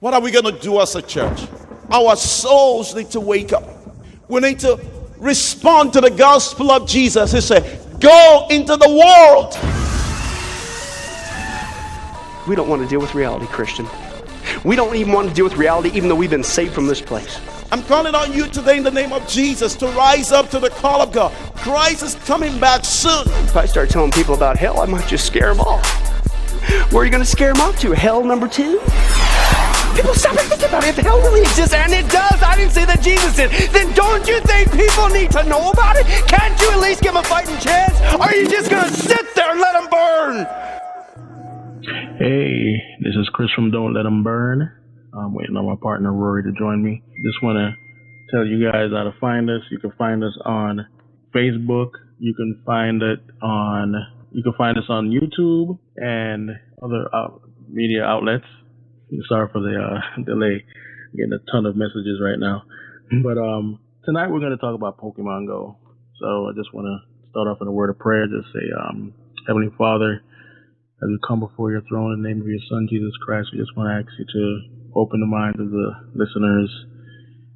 What are we going to do as a church? Our souls need to wake up. We need to respond to the gospel of Jesus. He said, go into the world. We don't want to deal with reality, Christian. We don't even want to deal with reality, even though we've been saved from this place. I'm calling on you today in the name of Jesus to rise up to the call of God. Christ is coming back soon. If I start telling people about hell, I might just scare them off. Where are you going to scare them off to? Hell number 2? People stop and think about it. If hell really exists, and it does, I didn't say that Jesus did, then don't you think people need to know about it? Can't you at least give them a fighting chance? Or are you just going to sit there and let them burn? Hey, this is Chris from Don't Let Them Burn. I'm waiting on my partner Rory to join me. Just want to tell you guys how to find us. You can find us on Facebook. You can find us on YouTube and other media outlets. Sorry for the delay. I'm getting a ton of messages right now. But tonight we're going to talk about Pokemon Go. So I just want to start off in a word of prayer. Just say, Heavenly Father, as we come before your throne in the name of your Son, Jesus Christ, we just want to ask you to open the minds of the listeners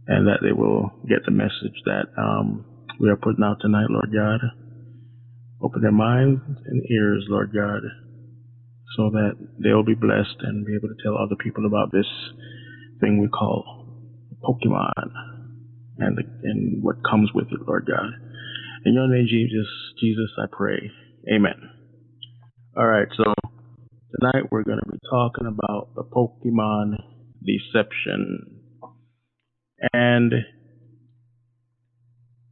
and that they will get the message that we are putting out tonight, Lord God. Open their minds and ears, Lord God, so that they'll be blessed and be able to tell other people about this thing we call Pokemon and what comes with it, Lord God. In your name, Jesus, I pray. Amen. All right, so tonight we're going to be talking about the Pokemon deception. And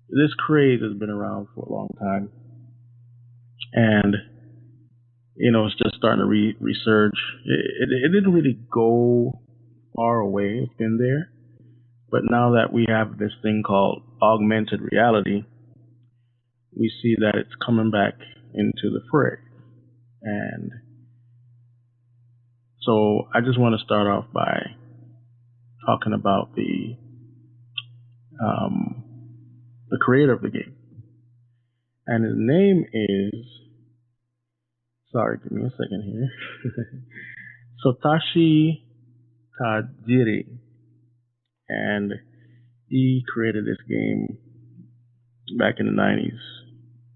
this craze has been around for a long time. And, you know, it's just starting to resurge. It didn't really go far away. It's been there. But now that we have this thing called augmented reality, we see that it's coming back into the fray. And so I just want to start off by talking about the creator of the game. And his name is, sorry, give me a second here, Satoshi Tajiri. And he created this game back in the 90s.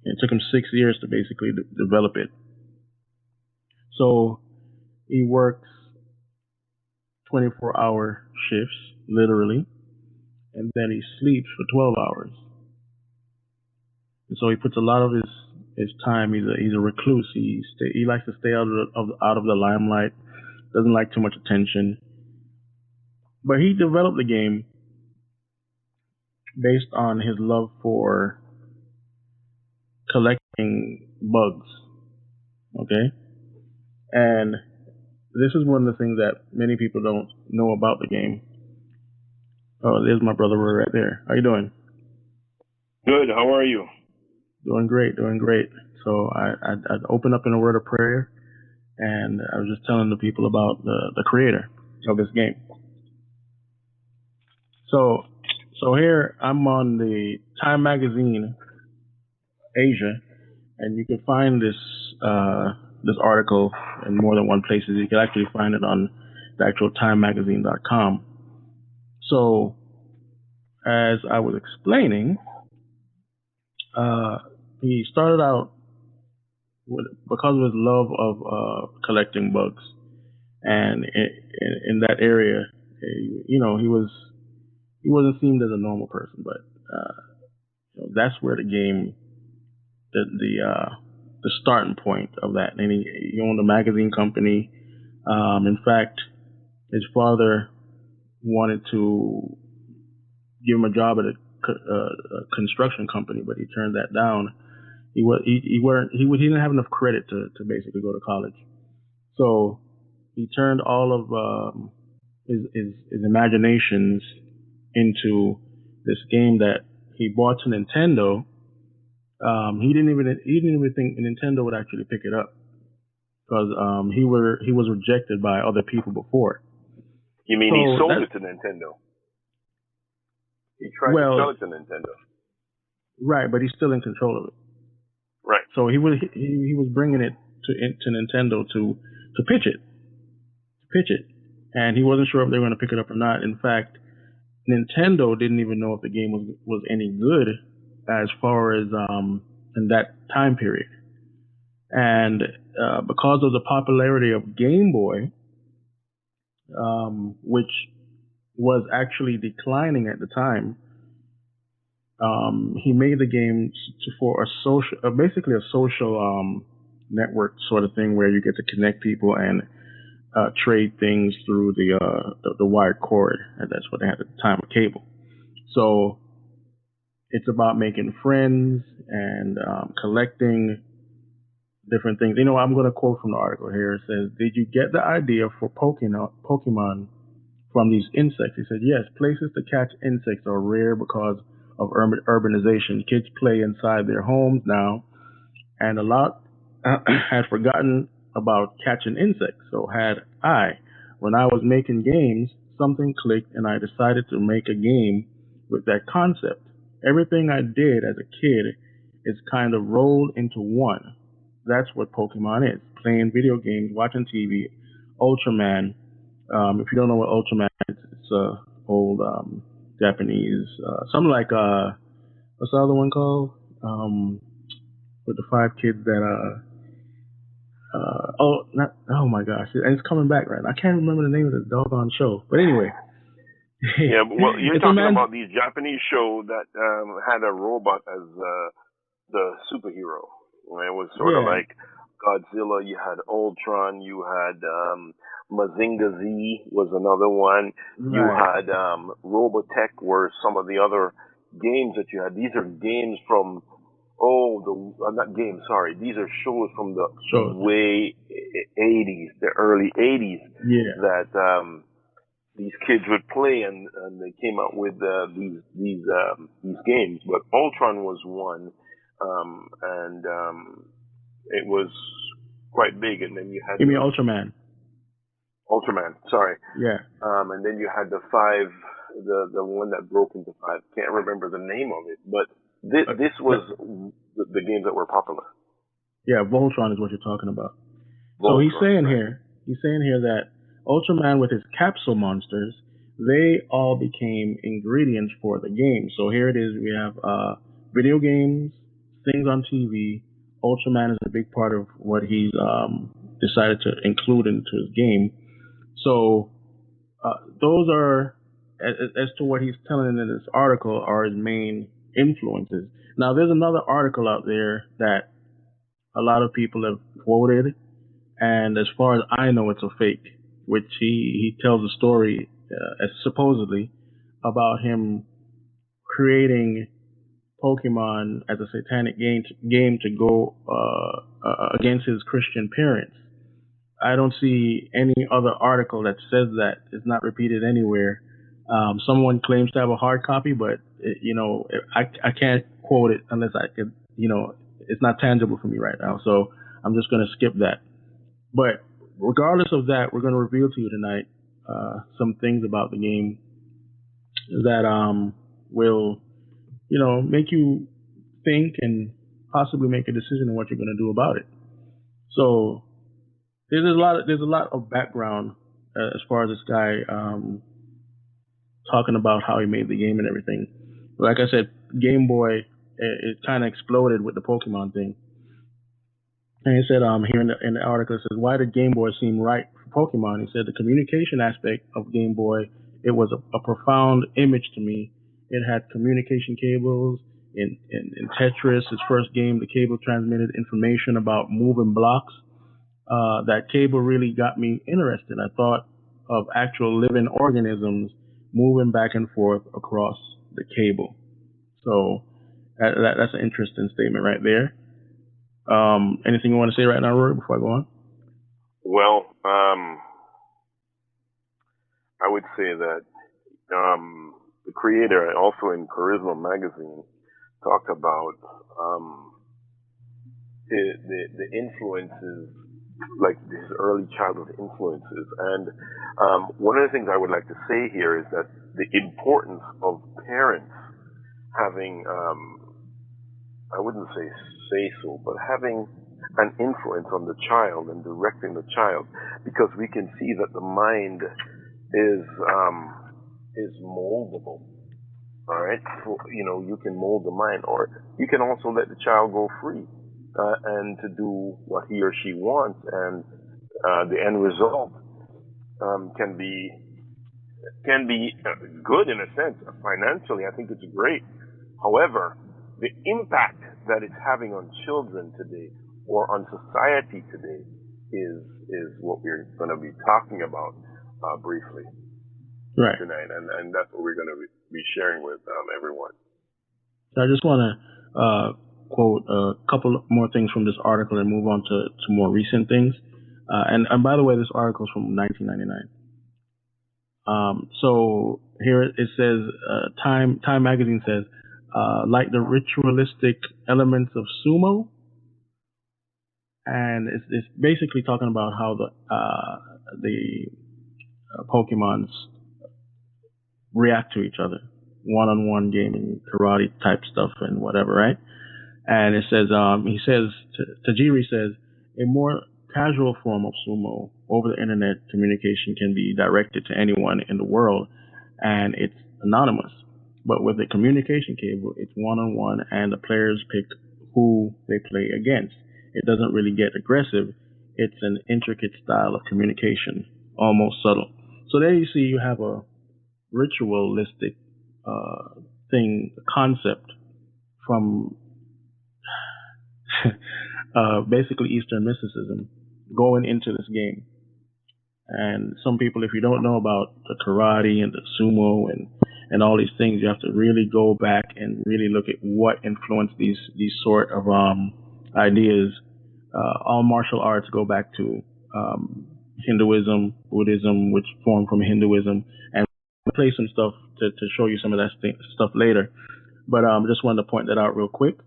It took him 6 years to basically develop it. So he works 24-hour shifts, literally, and then he sleeps for 12 hours. And so he puts a lot of his time. He's a recluse. He likes to stay out of the limelight. Doesn't like too much attention. But he developed the game based on his love for collecting bugs. Okay? And this is one of the things that many people don't know about the game. Oh, there's my brother right there. How you doing? Good. How are you? Doing great. So I'd open up in a word of prayer, and I was just telling the people about the creator of this game. So here I'm on the Time Magazine Asia, and you can find this article in more than one place. You can actually find it on the actual TimeMagazine.com. So as I was explaining, he started out because of his love of collecting bugs, and in that area, you know, he wasn't seen as a normal person, but you know, that's where the game, the starting point of that. And he owned a magazine company. In fact, his father wanted to give him a job at a construction company, but he turned that down. He didn't have enough credit to basically go to college. So he turned all of his imaginations into this game that he bought to Nintendo. He didn't even think Nintendo would actually pick it up because he was rejected by other people before. You mean he sold it to Nintendo? He tried to sell it to Nintendo. Right, but he's still in control of it. Right. So he was bringing it to Nintendo to pitch it. and he wasn't sure if they were going to pick it up or not. In fact, Nintendo didn't even know if the game was any good as far as in that time period. And because of the popularity of Game Boy, which was actually declining at the time, he made the game for a social, basically a social network sort of thing where you get to connect people and trade things through the wired cord, and that's what they had at the time of cable. So it's about making friends and collecting different things. You know, I'm going to quote from the article here. It says, "Did you get the idea for Pokemon from these insects?" He said, "Yes, places to catch insects are rare because of urbanization. Kids play inside their homes now, and a lot had forgotten about catching insects. So when I was making games, something clicked and I decided to make a game with that concept. Everything I did as a kid is kind of rolled into one. That's what Pokemon is. Playing video games, watching TV, Ultraman. If you don't know what Ultraman is, it's a old Japanese, something like, what's the other one called? With the 5 kids that, oh my gosh, and it's coming back right now. I can't remember the name of the doggone show, but anyway. Yeah, well, you're talking about these Japanese show that had a robot as the superhero. It was sort of like Godzilla. You had Ultron. You had Mazinga Z was another one. Right. You had Robotech were some of the other games that you had. These are games from not games, sorry. These are shows from the way 80s, the early 80s, that these kids would play, and they came out with these games. But Ultron was one, and it was quite big. And then you had... You mean Ultraman? Ultraman, sorry. Yeah. And then you had the 5, the one that broke into 5. Can't remember the name of it, but this was the games that were popular. Yeah, Voltron is what you're talking about. Voltron, so he's saying here that Ultraman with his capsule monsters, they all became ingredients for the game. So here it is. We have video games, things on TV. Ultraman is a big part of what he's decided to include into his game. So those are, as to what he's telling in this article, are his main influences. Now, there's another article out there that a lot of people have quoted, and as far as I know, it's a fake, which he tells a story, supposedly, about him creating Pokemon as a satanic game to go against his Christian parents. I don't see any other article that says that. It's not repeated anywhere. Someone claims to have a hard copy, but I can't quote it unless I could, it's not tangible for me right now. So I'm just going to skip that. But regardless of that, we're going to reveal to you tonight some things about the game that will, make you think and possibly make a decision on what you're going to do about it. So there's a lot of background as far as this guy talking about how he made the game and everything. Like I said, Game Boy, it kind of exploded with the Pokemon thing. And he said here in the article, it says, why did Game Boy seem right for Pokemon? He said the communication aspect of Game Boy, it was a profound image to me. It had communication cables. In Tetris, his first game, the cable transmitted information about moving blocks. That cable really got me interested. I thought of actual living organisms moving back and forth across the cable. So that's an interesting statement right there. Anything you want to say right now, Rory, before I go on? Well, I would say that the creator, also in Charisma magazine, talked about the influences, like his early childhood influences. And one of the things I would like to say here is that the importance of parents having, I wouldn't say so, but having an influence on the child and directing the child, because we can see that the mind is moldable. All right, so, you can mold the mind, or you can also let the child go free and to do what he or she wants, and the end result can be good in a sense. Financially, I think it's great. However, the impact that it's having on children today or on society today is what we're going to be talking about briefly tonight, and that's what we're going to be sharing with everyone. So I just want to quote a couple more things from this article and move on to more recent things. And by the way, this article is from 1999. So here it says, Time magazine says, like the ritualistic elements of sumo, and it's basically talking about how the Pokemons react to each other, one-on-one gaming, karate type stuff, and whatever, right? And it says, Tajiri says, a more casual form of sumo over the internet communication can be directed to anyone in the world, and it's anonymous. But with the communication cable, it's one-on-one, and the players pick who they play against. It doesn't really get aggressive. It's an intricate style of communication, almost subtle. So there you see, you have a ritualistic concept from basically Eastern mysticism going into this game. And some people, if you don't know about the karate and the sumo and all these things, you have to really go back and really look at what influenced these sort of ideas. All martial arts go back to Hinduism, Buddhism, which formed from Hinduism, and we'll play some stuff to show you some of that stuff later. But just wanted to point that out real quick.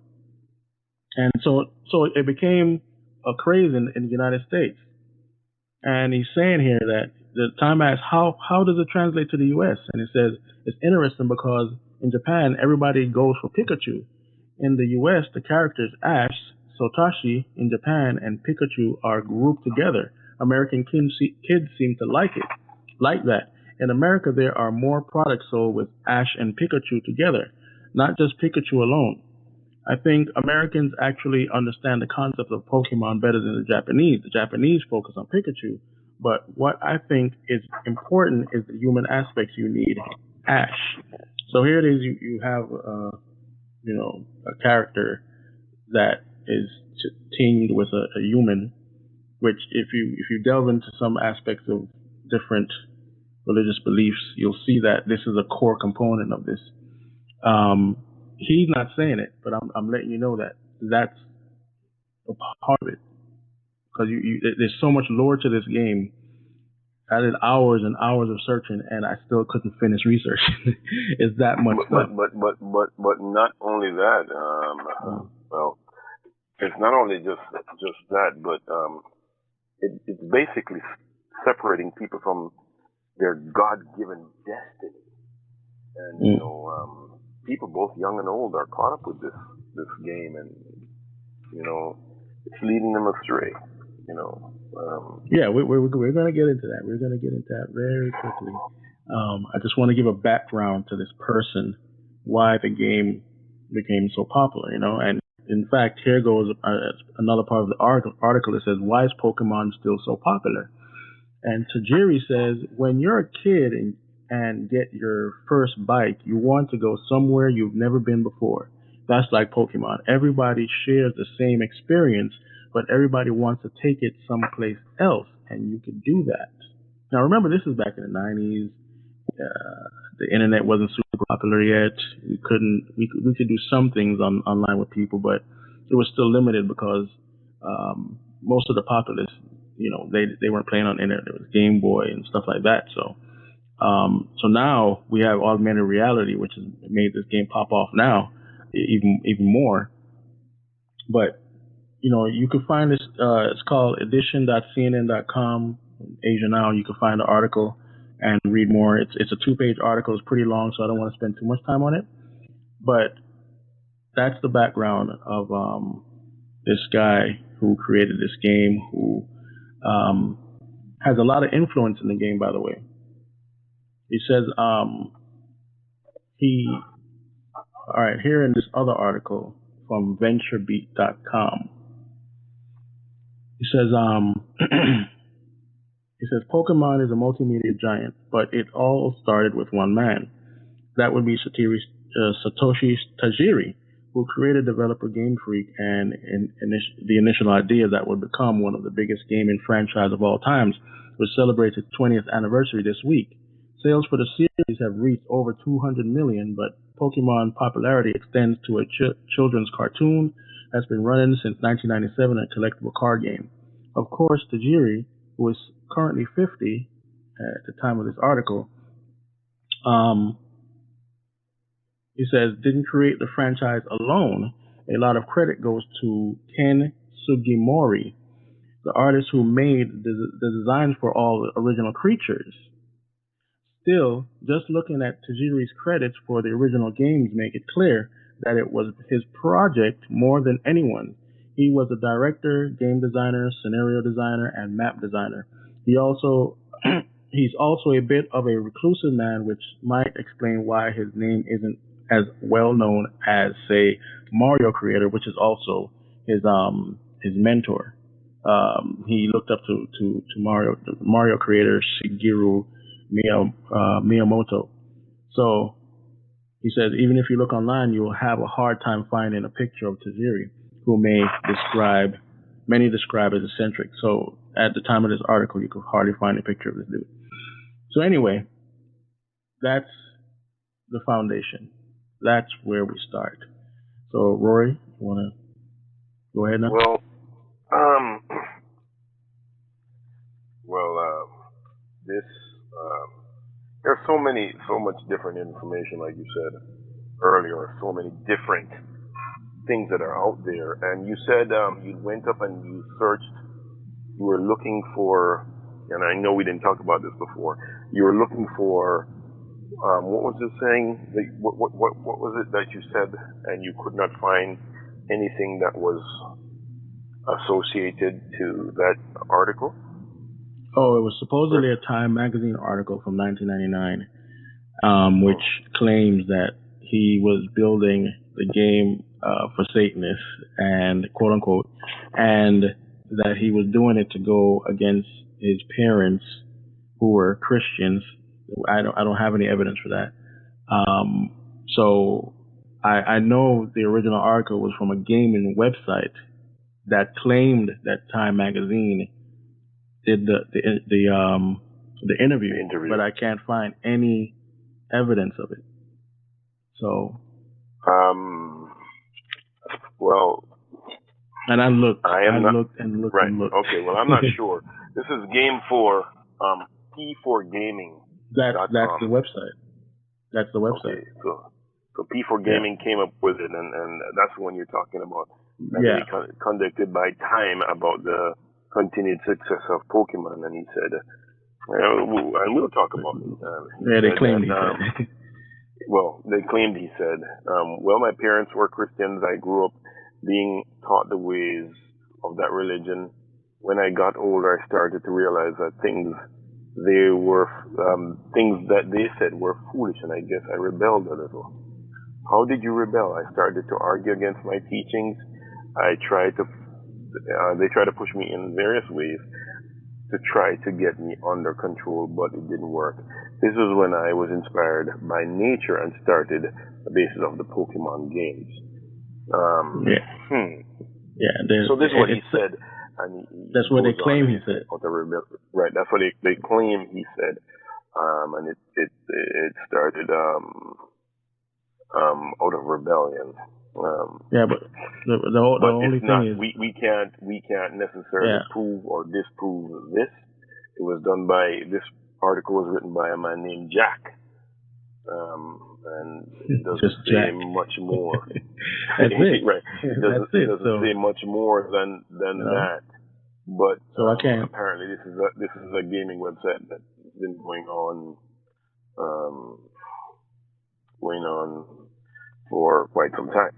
And so it became a craze in the United States. And he's saying here that the Time asks, how does it translate to the U.S.? And it says it's interesting because in Japan, everybody goes for Pikachu. In the U.S., the characters Ash, Satoshi in Japan, and Pikachu are grouped together. American kids seem to like that. In America, there are more products sold with Ash and Pikachu together, not just Pikachu alone. I think Americans actually understand the concept of Pokemon better than the Japanese. The Japanese focus on Pikachu, but what I think is important is the human aspects you need. Ash. So here it is. You have a character that is teamed with a human, which if you delve into some aspects of different religious beliefs, you'll see that this is a core component of this. He's not saying it, but I'm letting you know that that's a part of it, because there's so much lore to this game. I did hours and hours of searching, and I still couldn't finish researching. It's that much stuff. But not only that. Well, it's not only just that, but it's basically separating people from their God-given destiny, and people both young and old are caught up with this game, and it's leading them astray. Yeah, we're going to get into that. We're going to get into that very quickly. I just want to give a background to this person, why the game became so popular, and in fact, here goes another part of the article that says, why is Pokemon still so popular? And Tajiri says, when you're a kid and get your first bike, you want to go somewhere you've never been before. That's like Pokemon. Everybody shares the same experience, but everybody wants to take it someplace else, and you could do that. Now, remember, this is back in the 90s. The internet wasn't super popular yet. We could do some things online with people, but it was still limited because most of the populace, they weren't playing on the internet. It was Game Boy and stuff like that. So now we have augmented reality, which has made this game pop off now even more. But you can find this. It's called edition.cnn.com. Asia Now. You can find the article and read more. It's a 2-page article. It's pretty long, so I don't want to spend too much time on it. But that's the background of this guy who created this game, who has a lot of influence in the game, by the way. He says, all right, here in this other article from VentureBeat.com, he says, Pokemon is a multimedia giant, but it all started with one man. That would be Satoshi Tajiri, who created developer Game Freak and the initial idea that would become one of the biggest gaming franchises of all times, which celebrates its 20th anniversary this week. Sales for the series have reached over 200 million, but Pokemon popularity extends to a children's cartoon that's been running since 1997, a collectible card game. Of course, Tajiri, who is currently 50 at the time of this article, he says, didn't create the franchise alone. A lot of credit goes to Ken Sugimori, the artist who made the designs for all the original creatures. Still, just looking at Tajiri's credits for the original games make it clear that it was his project more than anyone. He was a director, game designer, scenario designer, and map designer. He's also a bit of a reclusive man, which might explain why his name isn't as well known as, say, Mario creator, which is also his mentor. He looked up to Mario creator Shigeru Miyamoto. So he says, even if you look online, you'll have a hard time finding a picture of Tajiri, who many describe as eccentric. So at the time of this article, you could hardly find a picture of this dude. So anyway, that's the foundation. That's where we start. So Rory, you want to go ahead now? There's so much different information, like you said earlier, so many different things that are out there. And you said you went up and you searched, you were looking for, and I know we didn't talk about this before, you were looking for, what was it saying? What was it that you said, and you could not find anything that was associated to that article? Oh, it was supposedly a Time magazine article from 1999, which claims that he was building the game for Satanists, and quote unquote, and that he was doing it to go against his parents, who were Christians. I don't have any evidence for that. So I know the original article was from a gaming website that claimed that Time magazine did the interview, but I can't find any evidence of it. So, and I looked and looked. Okay, well, I'm not sure. This is Game 4, P4 Gaming. That's the website. That's the website. Okay, so P4 Gaming came up with it, and that's the one you're talking about. Conducted by Time about the continued success of Pokemon, and he said, and we'll talk about it. They claimed he said. Well, they claimed he said, my parents were Christians. I grew up being taught the ways of that religion. When I got older, I started to realize that things that they said were foolish, and I guess I rebelled a little. How did you rebel? I started to argue against my teachings. They tried to push me in various ways to try to get me under control, but it didn't work. This was when I was inspired by nature and started the basis of the Pokemon games. So this is what he said. And that's what they claim he said. Right, that's what they claim he said. And it started out of rebellion. But the only thing is we can't necessarily prove or disprove this. It was done by, this article was written by a man named Jack, and it doesn't say much more. That's it. Right. It doesn't say much more than that. But so I can't. Apparently, this is a gaming website that's been going on for quite some time.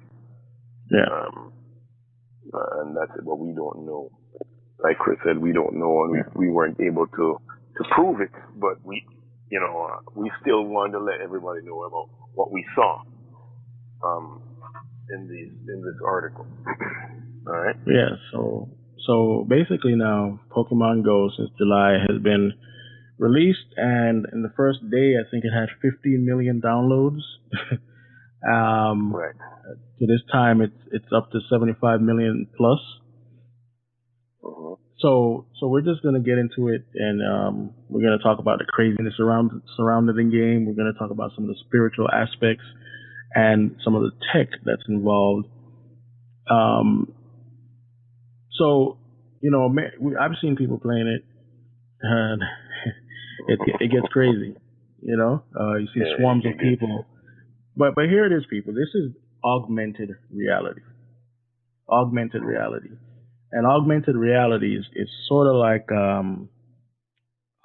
And that's it. But we don't know. Like Chris said, we don't know, and we weren't able to prove it. But we still wanted to let everybody know about what we saw in this article. All right. Yeah. So basically now, Pokemon Go since July has been released, and in the first day, I think it had 15 million downloads. Right. To this time, it's up to 75 million plus. Mm-hmm. So we're just gonna get into it, and we're gonna talk about the craziness surrounding the game. We're gonna talk about some of the spiritual aspects and some of the tech that's involved. So I've seen people playing it, and it gets crazy. You see swarms of people. But here it is, people. This is augmented reality. Augmented reality. And augmented reality is sort of like a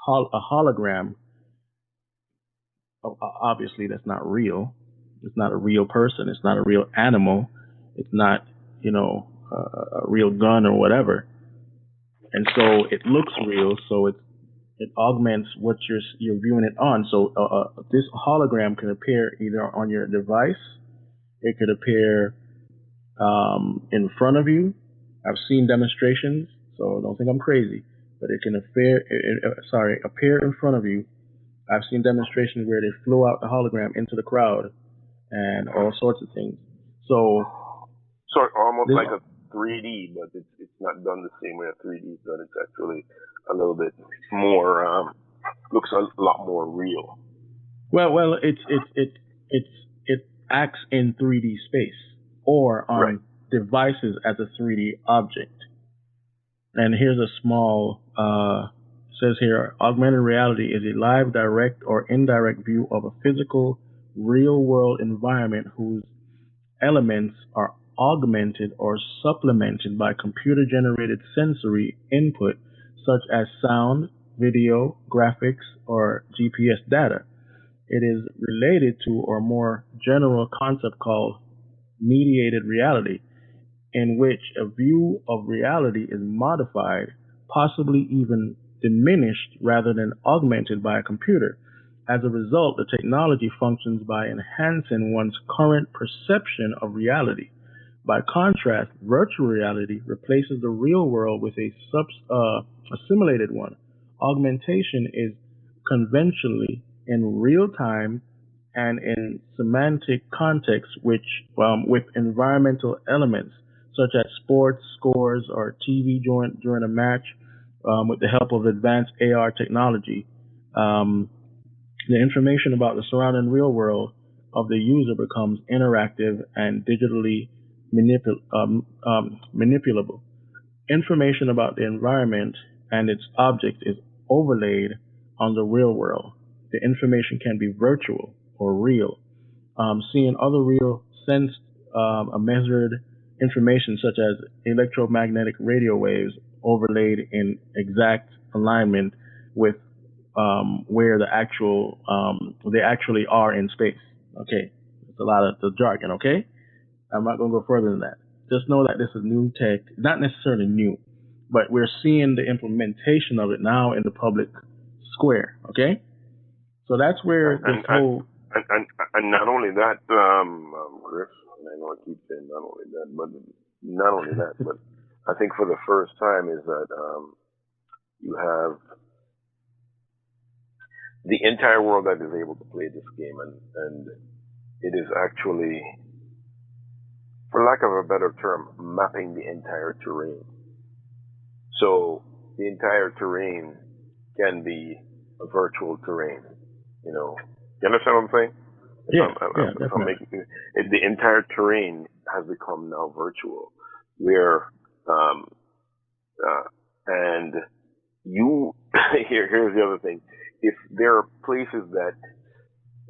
hologram. Obviously, that's not real. It's not a real person. It's not a real animal. It's not, a real gun or whatever. And so it looks real. So it augments what you're viewing it on. So this hologram can appear either on your device. It could appear in front of you. I've seen demonstrations, so don't think I'm crazy, but it can appear in front of you. I've seen demonstrations where they flew out the hologram into the crowd and all sorts of things. So almost like a 3D, but it's not done the same way a 3D is done. It's actually a little bit more, looks a lot more real. Well, it acts in 3D space or on devices as a 3D object. And here's a small, says here, augmented reality is a live, direct, or indirect view of a physical, real-world environment whose elements are augmented or supplemented by computer-generated sensory input such as sound, video, graphics, or GPS data. It is related to or more general concept called mediated reality, in which a view of reality is modified, possibly even diminished rather than augmented by a computer. As a result, the technology functions by enhancing one's current perception of reality. By contrast, virtual reality replaces the real world with a simulated one. Augmentation is conventionally in real time and in semantic context, with environmental elements such as sports scores or TV during a match, with the help of advanced AR technology. The information about the surrounding real world of the user becomes interactive and digitally manipulable. Information about the environment and its object is overlaid on the real world. The information can be virtual or real. Seeing other real sensed measured information such as electromagnetic radio waves overlaid in exact alignment with where they actually are in space. Okay, it's a lot of the jargon. Okay, I'm not going to go further than that. Just know that this is new tech, not necessarily new, but we're seeing the implementation of it now in the public square. Okay, so that's where this whole and not only that, Chris. And I know I keep saying not only that, but I think for the first time is that you have the entire world that is able to play this game, and it is actually, for lack of a better term, mapping the entire terrain. So the entire terrain can be a virtual terrain. You understand what I'm saying? The entire terrain has become now virtual, where and you here's the other thing. If there are places that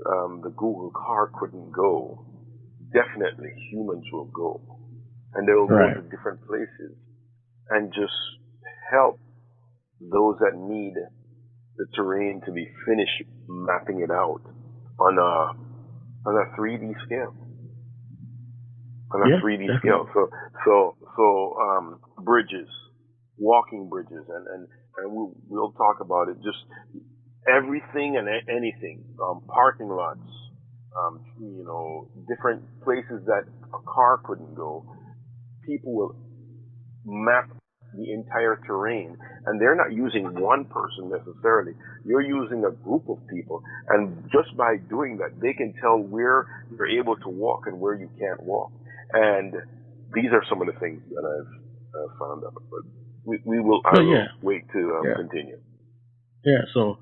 the Google car couldn't go, definitely humans will go, and they will go to different places and just help those that need the terrain to be finished mapping it out on a 3D scale. On a 3D scale. So bridges, walking bridges, and we'll talk about it. Just everything and anything, parking lots, different places that a car couldn't go. People will map the entire terrain, and they're not using one person necessarily. You're using a group of people, and just by doing that, they can tell where you're able to walk and where you can't walk. And these are some of the things that I've found out. But we will wait to continue. Yeah. So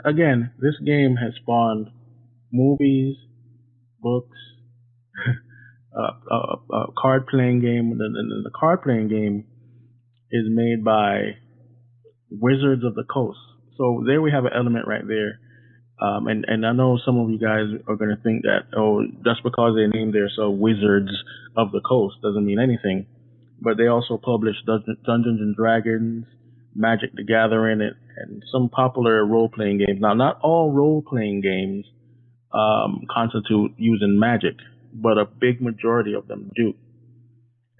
again, this game has spawned movies, books, a card playing game. The card playing game is made by Wizards of the Coast. So there we have an element right there. And I know some of you guys are going to think that, just because they named themselves Wizards of the Coast doesn't mean anything. But they also publish Dungeons and Dragons, Magic the Gathering, and some popular role-playing games. Now, not all role-playing games constitute using magic, but a big majority of them do.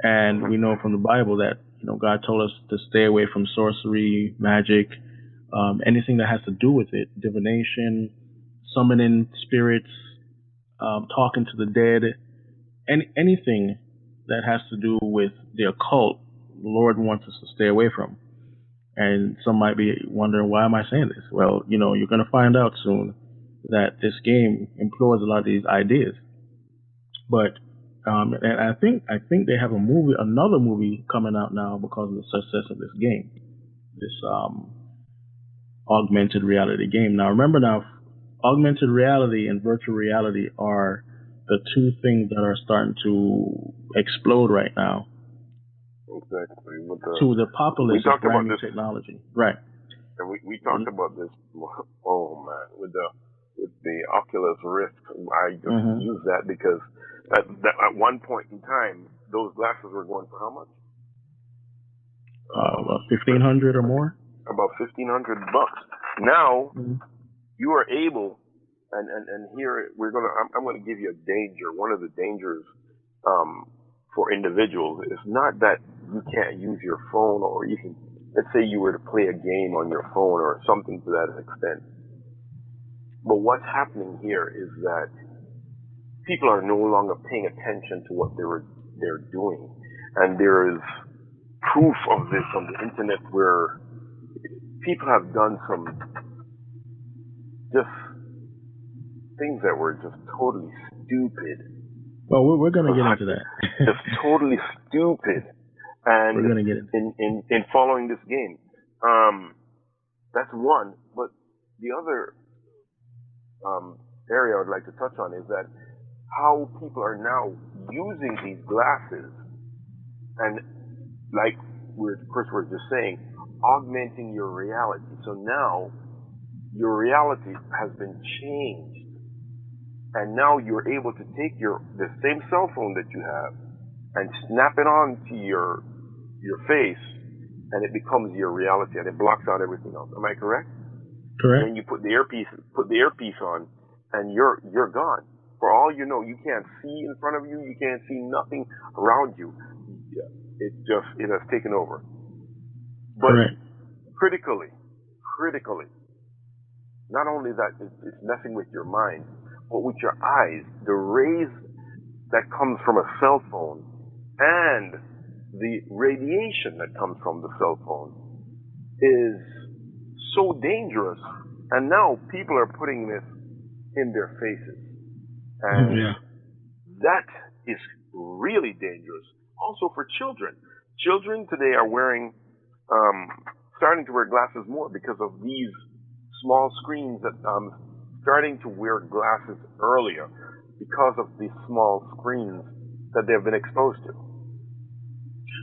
And we know from the Bible that God told us to stay away from sorcery, magic, anything that has to do with it, divination, summoning spirits, talking to the dead, anything that has to do with the occult, the Lord wants us to stay away from. And some might be wondering, why am I saying this? Well, you're going to find out soon that this game employs a lot of these ideas. But and I think they have another movie coming out now because of the success of this game, this augmented reality game. Now remember, augmented reality and virtual reality are the two things that are starting to explode right now. Exactly. To the populace of brand new technology, right? And we talked about this. Oh man, with the Oculus Rift, I just use that because at one point in time, those glasses were going for how much? About $1,500 or more. About $1,500. Now you are able, and here I'm gonna give you a danger. One of the dangers for individuals is not that you can't use your phone, or you can, let's say you were to play a game on your phone or something to that extent. But what's happening here is that people are no longer paying attention to what they're doing, and there is proof of this on the internet where people have done some just things that were just totally stupid. Well, we're going to get into that. Just totally stupid. And we're going to get into in following this game. That's one. But the other area I would like to touch on is that how people are now using these glasses and, like Chris was just saying, augmenting your reality. So now your reality has been changed. And now you're able to take the same cell phone that you have and snap it onto your face, and it becomes your reality, and it blocks out everything else. Am I correct? Correct. And you put the earpiece on, and you're gone. For all you know, you can't see in front of you. You can't see nothing around you. It has taken over. But critically, not only that, it's messing with your mind, but with your eyes. The rays that comes from a cell phone and the radiation that comes from the cell phone is so dangerous. And now people are putting this in their faces. And that is really dangerous. Also for children. Children today are starting to wear glasses more because of these small screens that starting to wear glasses earlier because of these small screens that they've been exposed to.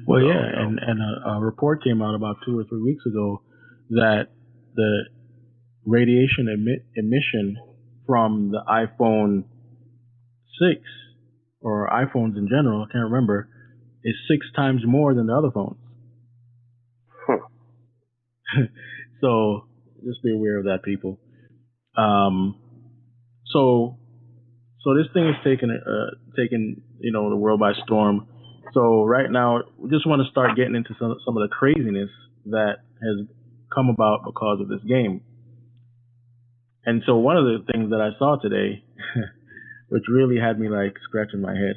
Well, and a report came out about 2 or 3 weeks ago that the radiation emission from the iPhone 6 or iPhones in general, I can't remember, is 6 times more than the other phones. So just be aware of that, people. So this thing is taking the world by storm. So right now, we just want to start getting into some of the craziness that has come about because of this game. And so one of the things that I saw today, which really had me like scratching my head,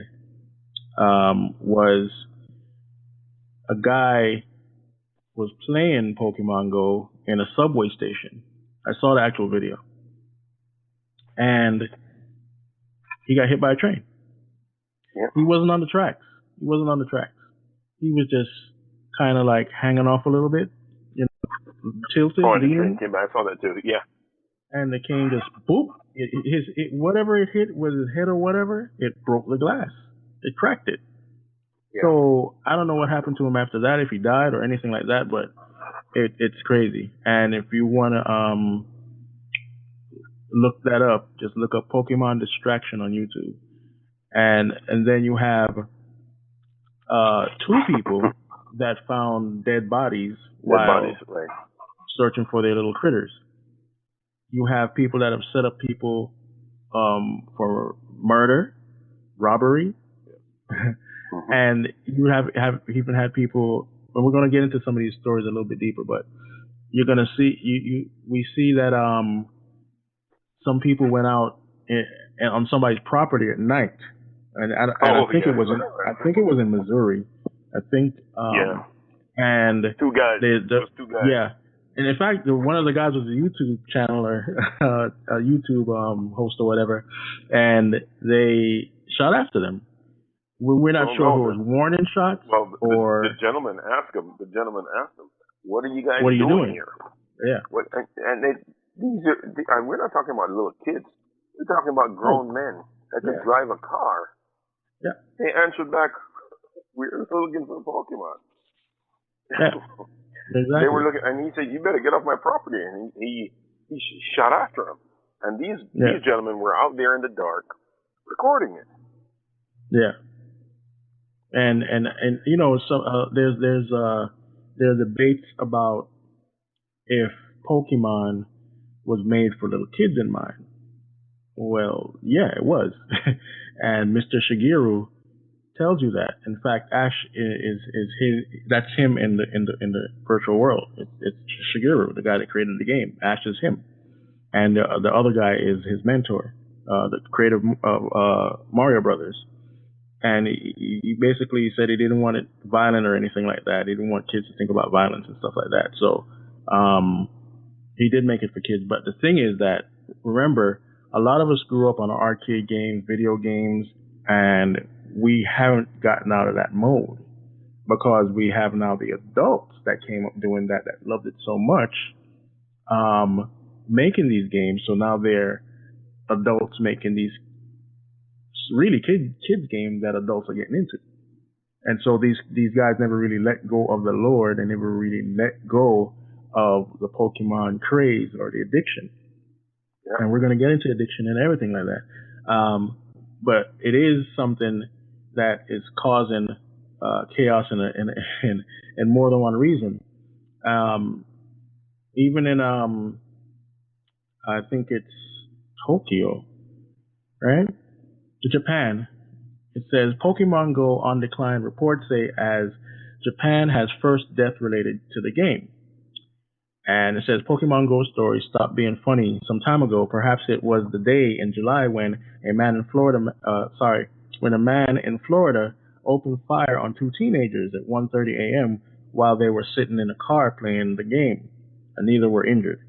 was a guy was playing Pokemon Go in a subway station. I saw the actual video. And he got hit by a train. Yep. He wasn't on the tracks. He was just kind of like hanging off a little bit, tilted. Oh, and the train came back. I saw that too. Yeah. And the cane just boop. Whatever it hit, was his head or whatever, it broke the glass. It cracked it. Yeah. So I don't know what happened to him after that, if he died or anything like that, but it's crazy. And if you want to look that up, just look up Pokemon Distraction on YouTube. And then you have two people that found dead bodies while right. searching for their little critters. You have people that have set up people for murder, robbery, and you have even had people. And we're going to get into some of these stories a little bit deeper, but you're going to see we see that some people went out on somebody's property at night, and I think it was in Missouri. I think and two guys. Two guys. Yeah. And in fact, one of the guys was a YouTube channel or a YouTube host or whatever, and they shot after them. We're not sure who was warning shots or. The gentleman asked him. "What are you guys doing here?" Yeah. These are. We're not talking about little kids. We're talking about grown men that can drive a car. Yeah. They answered back, "We're looking for Pokemon." Yeah. Exactly. They were looking, and he said, "You better get off my property." And he shot after him. And these gentlemen were out there in the dark recording it. Yeah. And you know, so there's debates about if Pokemon was made for little kids in mind. Well, yeah, it was. And Mr. Shigeru tells you that. In fact, Ash is his. That's him in the virtual world. It's Shigeru, the guy that created the game. Ash is him, and the other guy is his mentor, the creator of Mario Brothers. And he basically said he didn't want it violent or anything like that. He didn't want kids to think about violence and stuff like that. So he did make it for kids. But the thing is that, remember, a lot of us grew up on arcade games, video games, and we haven't gotten out of that mode because we have now the adults that came up doing that loved it so much, making these games. So now they're adults making these really kids games that adults are getting into. And so these guys never really let go of the lore. They never really let go of the Pokemon craze or the addiction. Yeah. And we're going to get into addiction and everything like that. But it is something that is causing chaos in more than one reason. Even in I think it's Tokyo, right? Japan. It says Pokemon Go on decline. Reports say as Japan has first death related to the game. And it says Pokemon Go stories stopped being funny some time ago. Perhaps it was the day in July when a man in Florida opened fire on two teenagers at 1:30 a.m. while they were sitting in a car playing the game, and neither were injured.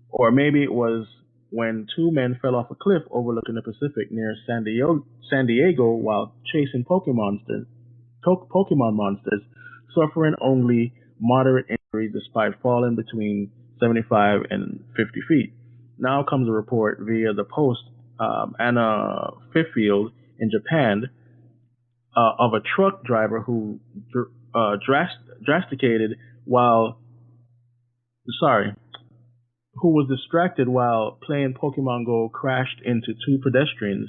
Or maybe it was when two men fell off a cliff overlooking the Pacific near San Diego while chasing Pokemon monsters, suffering only moderate injuries despite falling between 75 and 50 feet. Now comes a report via the Post, Anna Fiffield in Japan, of a truck driver who who was distracted while playing Pokemon Go, crashed into two pedestrians,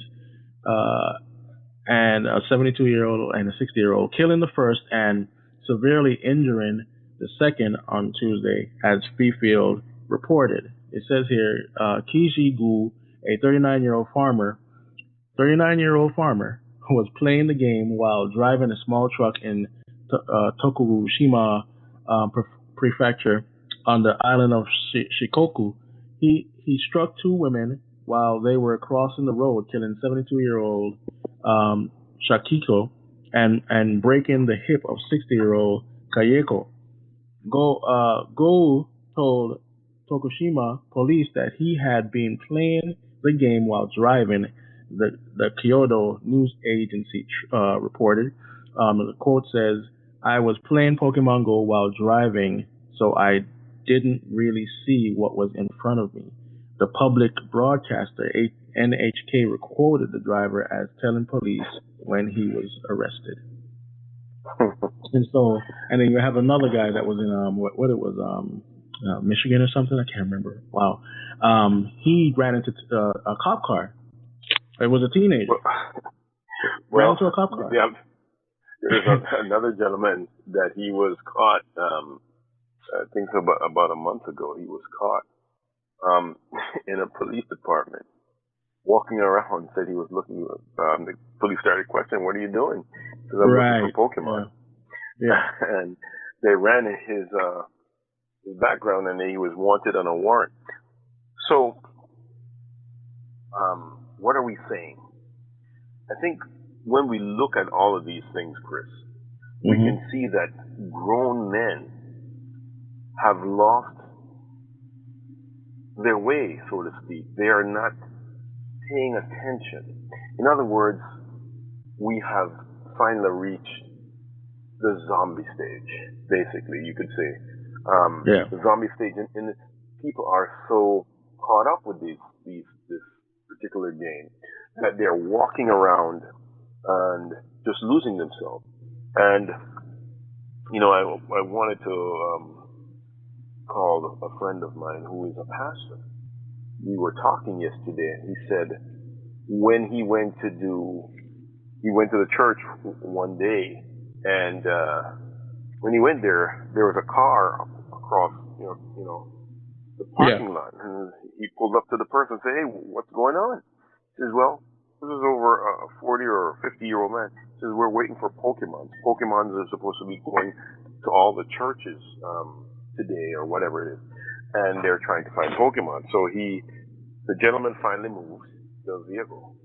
and a 72-year-old and a 60-year-old, killing the first and severely injuring the second on Tuesday, as Fifield reported. It says here, Kishi Gu, a 39-year-old farmer, who was playing the game while driving a small truck in Tokushima Prefecture on the island of Shikoku. He he struck two women while they were crossing the road, killing 72-year-old Shakiko and breaking the hip of 60-year-old Kayeko. Go told Tokushima police that he had been playing the game while driving. The Kyoto news agency reported. The quote says, "I was playing Pokemon Go while driving, so I didn't really see what was in front of me." The public broadcaster NHK quoted the driver as telling police when he was arrested. And then you have another guy that was in Michigan or something. I can't remember. Wow. He ran into a cop car. It was a teenager. Ran into a cop car. Yeah, there's another gentleman that he was caught. I think about a month ago. He was caught in a police department, walking around. Said he was looking. The police started questioning, "What are you doing?" He said, "I'm looking for Pokemon." Yeah. And they ran his background, and he was wanted on a warrant. So, what are we saying? I think when we look at all of these things, Chris, we can see that grown men have lost their way, so to speak. They are not paying attention. In other words, we have finally reached the zombie stage, basically, you could say. The zombie stage, and people are so caught up with this particular game that they're walking around and just losing themselves. And I wanted to call a friend of mine who is a pastor. We were talking yesterday, and he said when he went to the church one day, and when he went there was a car across the parking lot, and he pulled up to the person and said, "Hey, what's going on?" He says, "Well, this is over a 40 or 50-year-old man." He says, "We're waiting for Pokemon. Pokemons are supposed to be going to all the churches today or whatever it is, and they're trying to find Pokemon." So the gentleman finally moved the vehicle,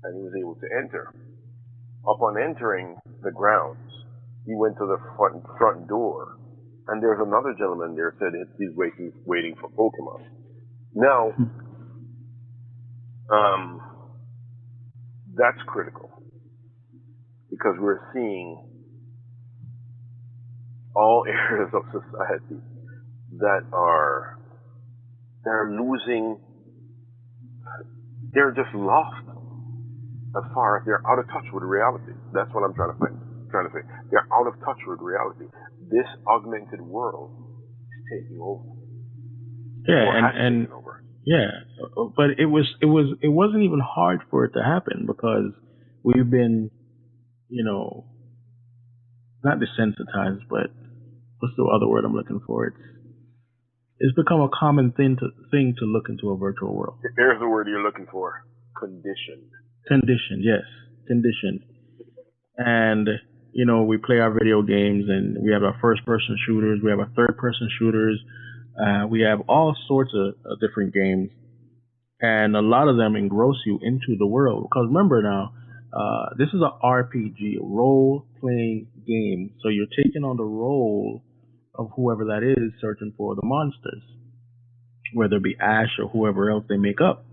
and he was able to enter. Upon entering the grounds, he went to the front door, and there's another gentleman there said he's waiting for Pokemon. Now, that's critical, because we're seeing all areas of society that they're losing, they're just lost as far as they're out of touch with reality. That's what I'm trying to say. They're out of touch with reality. This augmented world is taking over. But it wasn't even hard for it to happen, because we've been, not desensitized, but what's the other word I'm looking for? It's become a common thing to look into a virtual world. There's the word you're looking for. Conditioned. Conditioned, yes. Conditioned. And, we play our video games, and we have our first-person shooters, we have our third-person shooters, we have all sorts of different games, and a lot of them engross you into the world. Because remember now, this is a RPG, a role-playing game, so you're taking on the role of whoever that is searching for the monsters, whether it be Ash or whoever else they make up.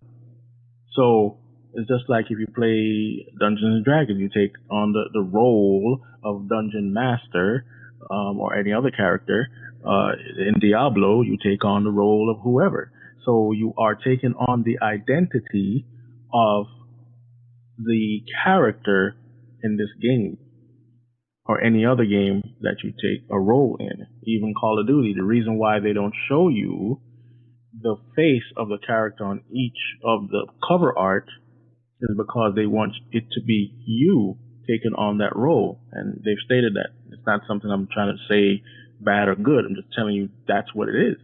So it's just like if you play Dungeons and Dragons, you take on the role of Dungeon Master, or any other character. In Diablo, you take on the role of whoever. So you are taking on the identity of the character in this game, or any other game that you take a role in. Even Call of Duty, the reason why they don't show you the face of the character on each of the cover art is because they want it to be you taking on that role. And they've stated that. It's not something I'm trying to say bad or good. I'm just telling you that's what it is.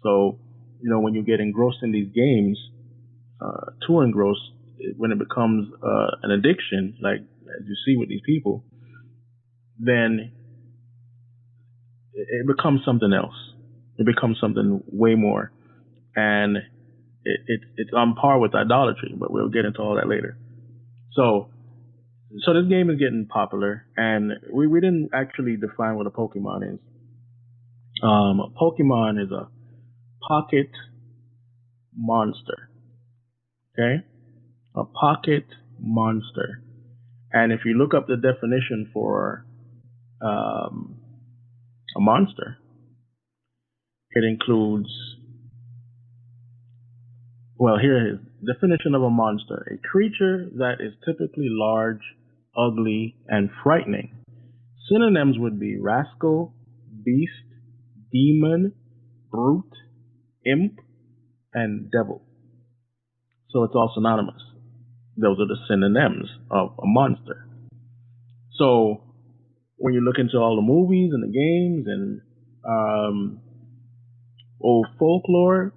So, when you get engrossed in these games, too engrossed, when it becomes an addiction, like as you see with these people, then it becomes something else. It becomes something way more. And it's on par with idolatry, but we'll get into all that later. So this game is getting popular, and we didn't actually define what a Pokemon is. A Pokemon is a pocket monster. Okay? A pocket monster. And if you look up the definition for a monster, it includes, well, here it is. Definition of a monster: a creature that is typically large, ugly, and frightening. Synonyms would be rascal, beast, demon, brute, imp, and devil. So it's all synonymous. Those are the synonyms of a monster. So when you look into all the movies and the games and old folklore,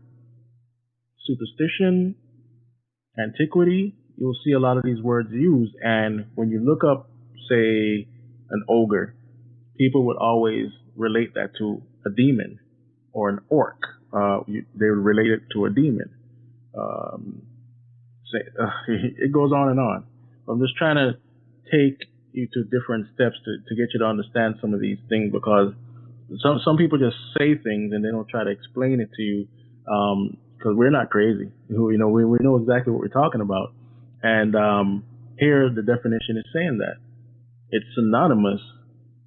superstition, antiquity, you'll see a lot of these words used. And when you look up, say, an ogre, people would always relate that to a demon or an orc. They would relate it to a demon. It goes on and on. I'm just trying to take you to different steps to get you to understand some of these things, because some people just say things and they don't try to explain it to you, because we're not crazy. We know exactly what we're talking about. And here the definition is saying that it's synonymous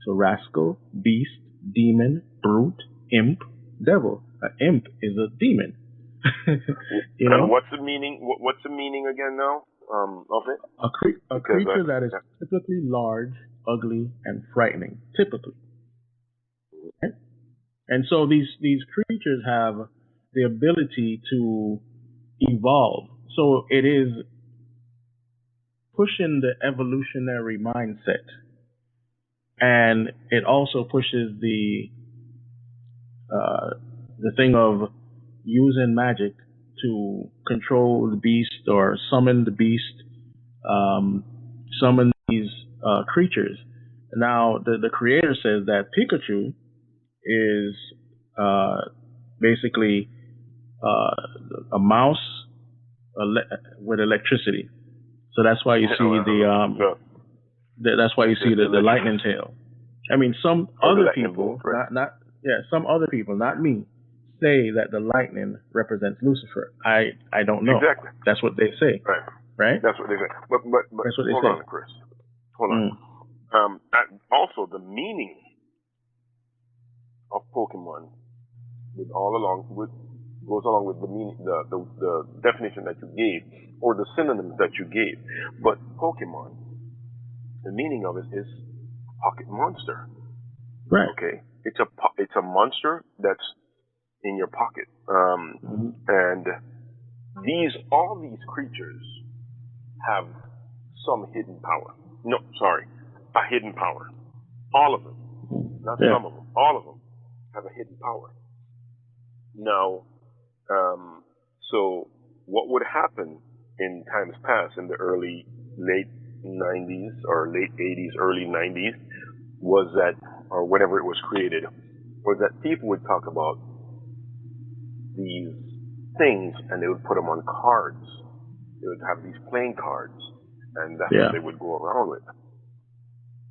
to rascal, beast, demon, brute, imp, devil. An imp is a demon. And what's the meaning? What's the meaning again now of it? A creature that is typically large, ugly, and frightening. Typically. Okay? And so these creatures have the ability to evolve. So it is pushing the evolutionary mindset, and it also pushes the thing of using magic to control the beast or summon the beast, summon these creatures. Now, the creator says that Pikachu is basically a mouse with electricity. So that's why you see that's why you see the lightning tail. I mean, some other people, some other people, not me, say that the lightning represents Lucifer. I don't know. Exactly. That's what they say. Right? That's what they say. But that's what they hold say. on, Chris. Hold on. Also, the meaning of Pokemon goes along with the meaning, the definition that you gave, or the synonyms that you gave. But Pokemon, the meaning of it is pocket monster. Right. Okay. It's a monster that's in your pocket. And all these creatures have some hidden power. No, sorry, a hidden power. All of them, not some of them. All of them have a hidden power. Now, so what would happen in times past, in the late 90s or late 80s, early 90s, was that, or whenever it was created, was that people would talk about these things and they would put them on cards. They would have these playing cards, and that's what they would go around with.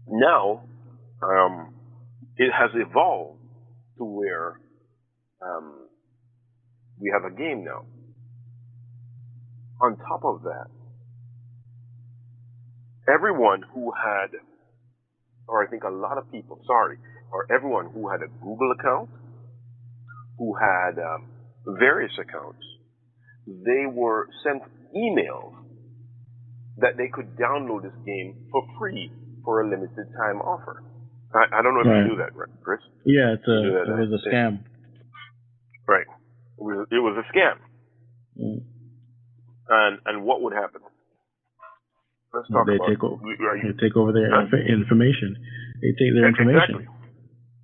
Now, it has evolved to where we have a game now. On top of that, everyone who had, or I think a lot of people, or everyone who had a Google account, who had various accounts, they were sent emails that they could download this game for free for a limited time offer. I don't know if you knew that, Chris. Yeah, it was a scam. Right. It was a scam. And what would happen? Let's talk about they take over their information. They take their information. Exactly.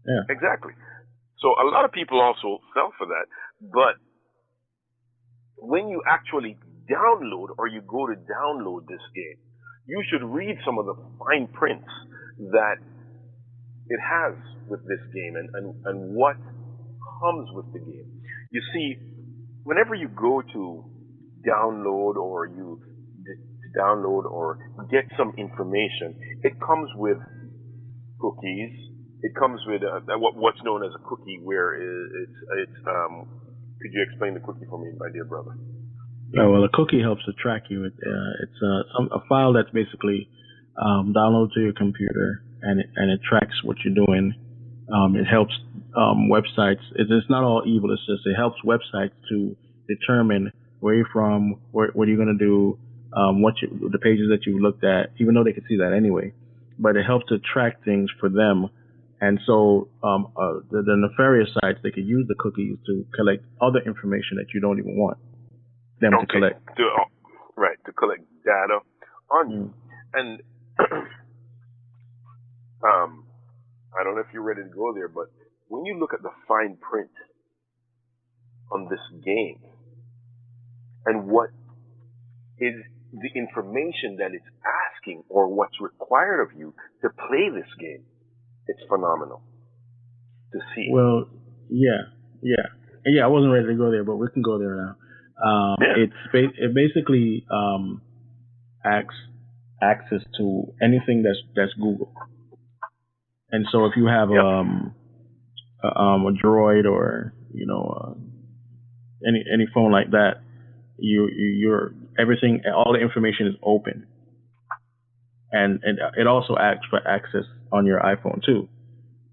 Yeah. Exactly. So a lot of people also fell for that. But when you actually download, or you go to download this game, you should read some of the fine prints that it has with this game and what comes with the game. You see, whenever you go to download or you download or get some information, it comes with cookies. It comes with what's known as a cookie, where it's. Could you explain the cookie for me, my dear brother? Oh, well, a cookie helps to track you. It's a file that's basically downloaded to your computer, and it tracks what you're doing. It helps websites. It's not all evil. It's just it helps websites to determine where you're from, what you're going to do, the pages that you looked at, even though they can see that anyway. But it helps to track things for them. And so the nefarious sites, they could use the cookies to collect other information that you don't even want them to collect. To collect data on you. And I don't know if you're ready to go there, but when you look at the fine print on this game and what is the information that it's asking or what's required of you to play this game, it's phenomenal to see. Well, yeah. I wasn't ready to go there, but we can go there now. It basically acts access to anything that's Google. And so if you have a Droid or any phone like that, you're everything, all the information is open, and it also acts for access on your iPhone too.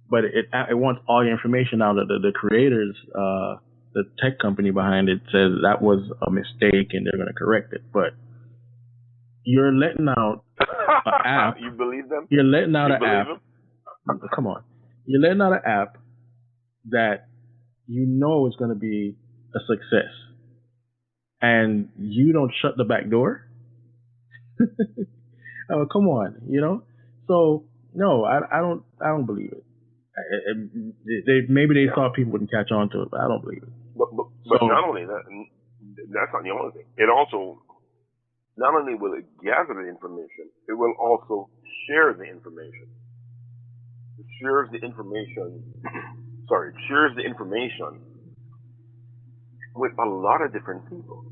But it wants all your information now. That the creators, the tech company behind it, says that was a mistake and they're going to correct it. But you're letting out an app. You believe them? You're letting out an app. Come on. You're letting out an app that you know is going to be a success, and you don't shut the back door. Oh, come on, So no, I don't believe it. Maybe they thought people wouldn't catch on to it, but I don't believe it. But not only that, that's not the only thing. It also, not only will it gather the information, it will also share the information. It shares the information. It shares the information with a lot of different people,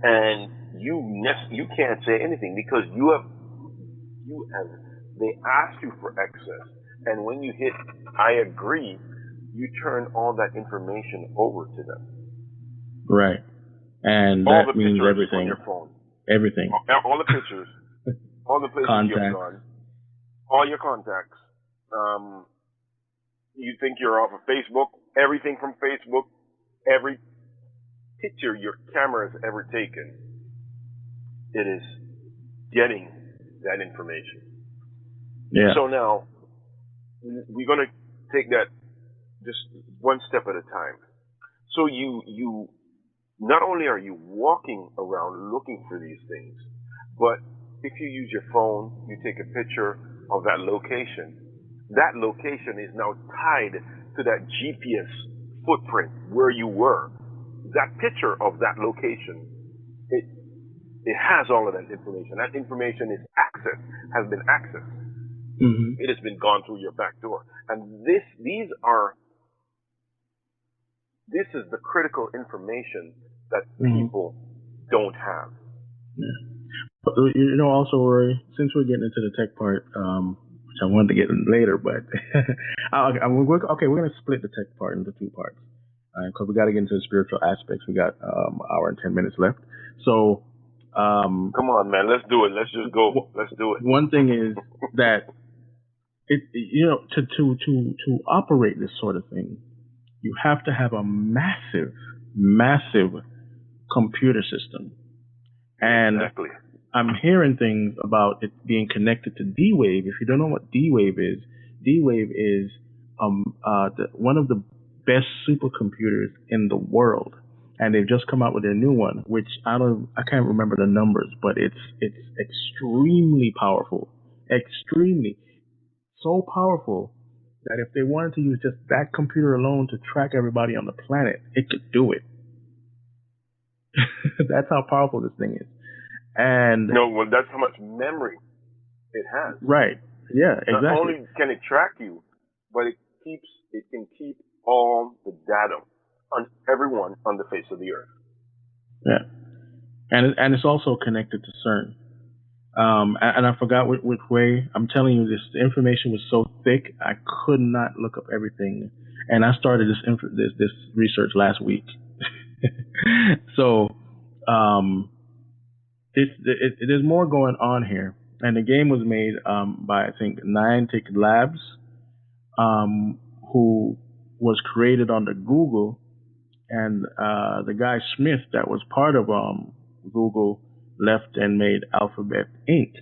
and you can't say anything because they ask you for access, and when you hit I agree, you turn all that information over to them. Right, and all that the means pictures everything. on your phone. Everything. All the pictures, all the places you've gone, all your contacts. You think you're off of Facebook? Everything from Facebook, every picture your camera has ever taken, it is getting that information. Yeah. So now we're going to take that just one step at a time. So you not only are you walking around looking for these things, but if you use your phone, you take a picture of that location is now tied to that GPS footprint where you were. That picture of that location, it has all of that information. That information has been accessed. Mm-hmm. It has been gone through your back door. And this is the critical information that people don't have. Yeah. But, also, Rory, since we're getting into the tech part, which I wanted to get in later, but we're going to split the tech part into two parts because we got to get into the spiritual aspects. We got an hour and 10 minutes left. So, come on, man, let's do it. Let's just go. Let's do it. One thing is that to operate this sort of thing, you have to have a massive computer system, and exactly. I'm hearing things about it being connected to D-Wave. If you don't know what D-Wave is one of the best supercomputers in the world, and they've just come out with their new one, which I can't remember the numbers, but it's extremely powerful, extremely so powerful that if they wanted to use just that computer alone to track everybody on the planet, it could do it. That's how powerful this thing is. And that's how much memory it has. Right. Yeah, exactly. Not only can it track you, but it can keep all the data on everyone on the face of the earth. Yeah. and it's also connected to CERN. And I forgot which way. I'm telling you, this the information was so thick I could not look up everything, and I started this research last week. So there's more going on here, and the game was made by I think Niantic Labs, who was created under Google, and the guy Smith that was part of Google left and made Alphabet Inc.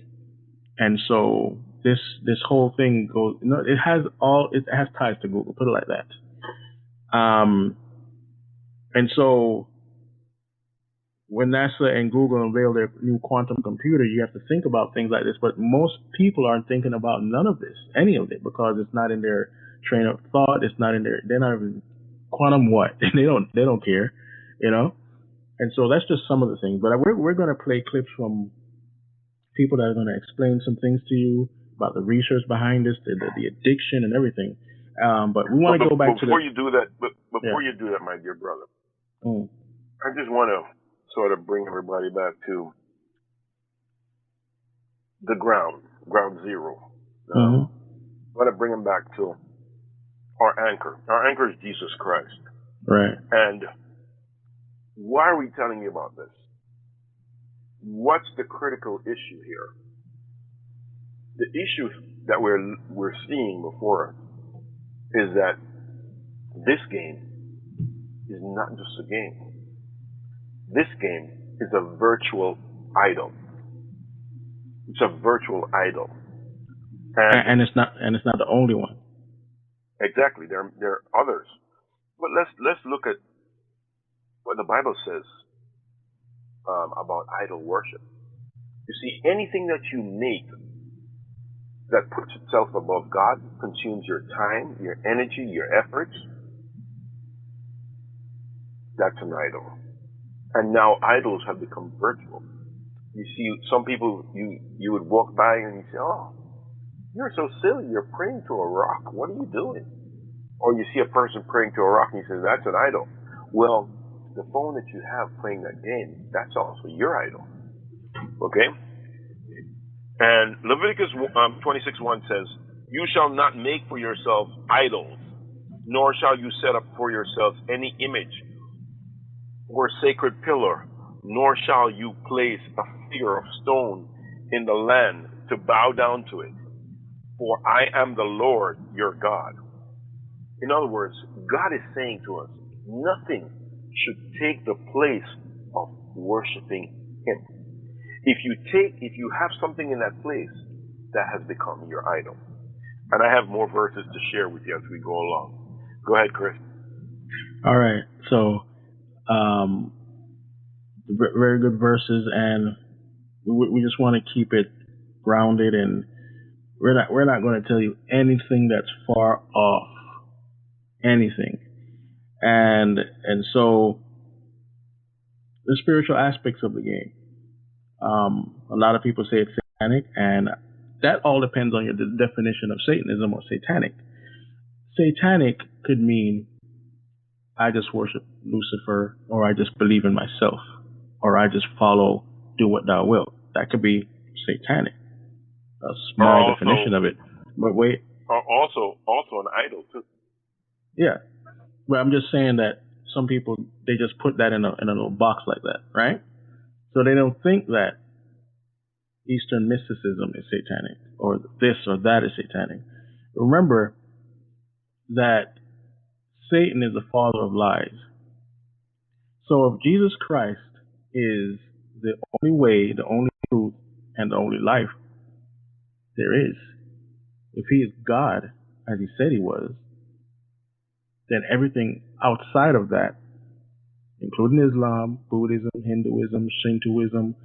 And so this whole thing goes, it has ties to Google, put it like that. And so when NASA and Google unveil their new quantum computer, you have to think about things like this. But most people aren't thinking about none of this, any of it, because it's not in their train of thought. It's not in their. They're not even quantum what? They don't care, And so that's just some of the things. But we're going to play clips from people that are going to explain some things to you about the research behind this, the addiction and everything. But we want to go back to before you do that. Before you do that, my dear brother, I just want to sort of bring everybody back to the ground zero. I want to bring them back to our anchor. Our anchor is Jesus Christ. Right. And why are we telling you about this? What's the critical issue here? The issue that we're seeing before us is that this game is not just a game. This game is a virtual idol. It's a virtual idol. And it's not the only one. Exactly. There are others. But let's look at what the Bible says about idol worship. You see, anything that you make that puts itself above God, consumes your time, your energy, your efforts, that's an idol. And now idols have become virtual. You see, some people, you would walk by and you say, oh, you're so silly, you're praying to a rock. What are you doing? Or you see a person praying to a rock and you say, that's an idol. Well, the phone that you have playing that game, that's also your idol. Okay? And Leviticus 26:1 says, you shall not make for yourself idols, nor shall you set up for yourselves any image or sacred pillar, nor shall you place a figure of stone in the land to bow down to it. For I am the Lord your God. In other words, God is saying to us, nothing should take the place of worshiping Him. If you have something in that place, that has become your idol. And I have more verses to share with you as we go along. Go ahead, Chris. All right. So, very good verses, and we just want to keep it grounded, and we're not going to tell you anything that's far off anything. And so the spiritual aspects of the game. A lot of people say it's satanic, and that all depends on your definition of Satanism or satanic. Satanic could mean I just worship Lucifer, or I just believe in myself, or I just follow, do what thou wilt. That could be satanic. A small definition of it. But wait. Also an idol too. Yeah. But I'm just saying that some people, they just put that in a little box like that, right? So they don't think that Eastern mysticism is satanic, or this or that is satanic. Remember that Satan is the father of lies. So if Jesus Christ is the only way, the only truth, and the only life there is, if he is God, as he said he was, then everything outside of that, including Islam, Buddhism, Hinduism, Shintoism,